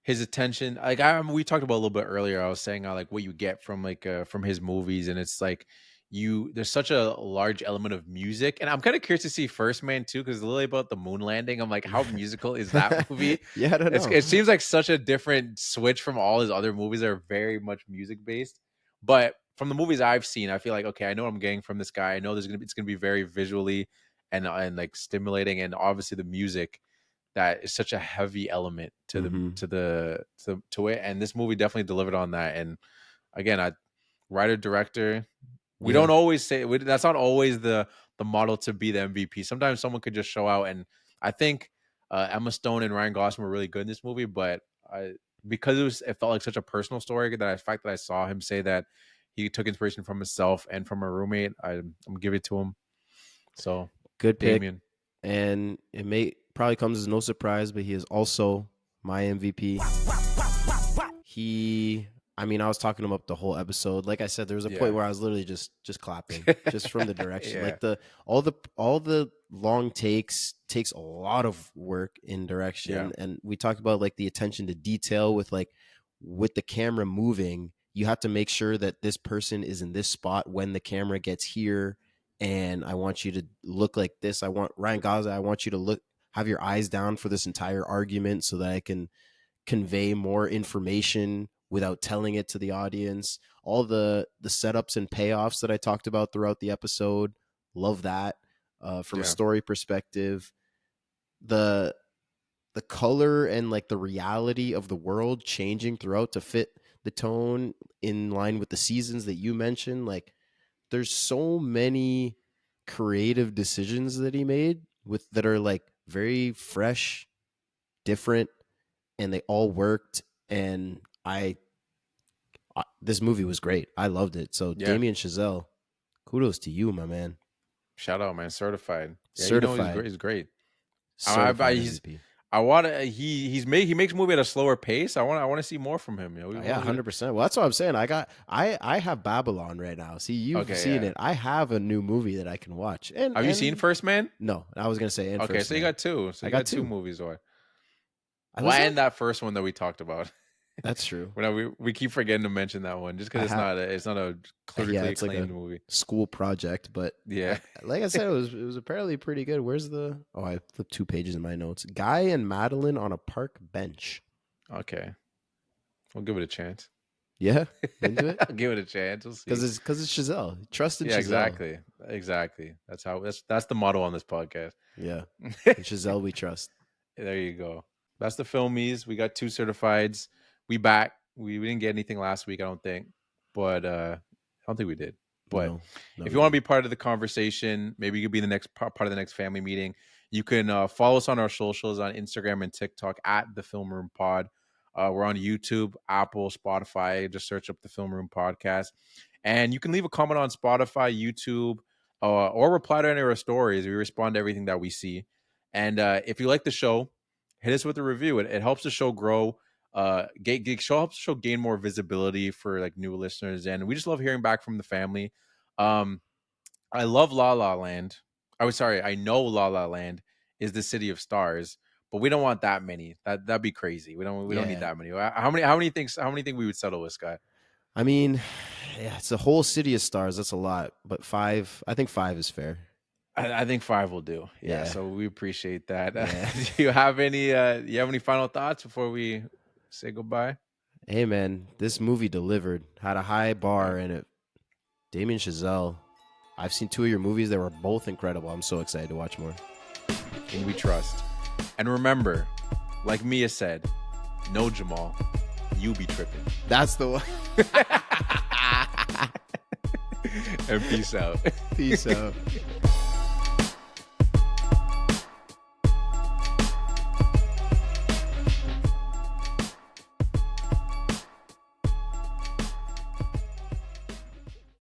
his attention like we talked about a little bit earlier. I was saying like what you get from like from his movies, and it's like there's such a large element of music, and I'm kind of curious to see First Man too, because literally about the moon landing, I'm like, how musical is that movie? Yeah, I don't know. It seems like such a different switch from all his other movies that are very much music based. But from the movies I've seen, I feel like okay, I know what I'm getting from this guy. I know it's gonna be very visually and like stimulating, and obviously the music that is such a heavy element to Hmm. to it. And this movie definitely delivered on that. And again, I writer director, we Yeah. don't always say that's not always the model to be the MVP. Sometimes someone could just show out, and I think Emma Stone and Ryan Gosling were really good in this movie. But I because it felt like such a personal story, that the fact that I saw him say that he took inspiration from himself and from a roommate, I'm gonna give it to him. So Good pick. Damien, And it may probably comes as no surprise, but he is also my MVP. He, I mean, I was talking him up the whole episode. Like I said, there was a point yeah, where I was literally just clapping, just from the direction. yeah, Like all the long takes a lot of work in yeah, direction, and we talked about like the attention to detail with the camera moving. You have to make sure that this person is in this spot when the camera gets here, and I want you to look like this. I want Ryan Gosling. I want you to have your eyes down for this entire argument so that I can convey more information without telling it to the audience. All the setups and payoffs that I talked about throughout the episode, love that. From a yeah. story perspective, the the color and like the reality of the world changing throughout to fit the tone in line with the seasons that you mentioned, like there's so many creative decisions that he made with that are like very fresh, different, and they all worked. And this movie was great. I loved it. So Yeah. Damien Chazelle, kudos to you, my man. Shout out, man. Certified. Yeah, you know he's great. Certified, He's great. certified He's. MVP. I want to. He makes movie at a slower pace. I want to see more from him. You know, Oh, yeah, 100%. Well, that's what I'm saying. I have Babylon right now. See, you've okay, seen yeah. it. I have a new movie that I can watch. And Have you seen and First Man? no, I was gonna say and Okay, First so you Man. got two. So I you got got two two. movies. Or I well, was that. and that first one that we talked about. That's true. We keep forgetting to mention that one just I because have. it's not a Yeah, critically it's like a acclaimed movie. school project, but Yeah. like I said, it was apparently pretty good. Where's the? Oh, I flipped 2 pages in my notes. Guy and Madeline on a park bench. Okay, we'll give it a chance. Yeah, into it I'll give it a chance. We'll see. because it's Chazelle. Trusted Yeah, Chazelle. exactly. Exactly. That's the motto on this podcast. Yeah, and Chazelle we trust. There you go. That's the Filmies. We got two certifieds. We back. We didn't get anything last week, I don't think. But I don't think we did. But No, if we you want to didn't. be part of the conversation, maybe you could be the next part of the next family meeting. You can follow us on our socials on Instagram and TikTok at the Film Room Pod. We're on YouTube, Apple, Spotify. Just search up the Film Room Podcast. And you can leave a comment on Spotify, YouTube, or reply to any of our stories. We respond to everything that we see. And if you like the show, hit us with a review. It helps the show grow. Helps the show gain more visibility for like new listeners. And we just love hearing back from the family. I love La La Land. I know La La Land is the city of stars, but we don't want that many. That'd be crazy. We don't need Yeah. that many. How many think we would settle with, Scott? I mean, yeah, it's a whole city of stars. That's a lot, but five. I think five is fair. I think 5 will do. Yeah, Yeah. so we appreciate that. Yeah. Do you have any final thoughts before we say goodbye? Hey man, this movie delivered. Had a high bar in it. Damien Chazelle. I've seen 2 of your movies that were both incredible. I'm so excited to watch more. And we trust. And remember, like Mia said, no Jamal, you be tripping. That's the one. And peace out. Peace out.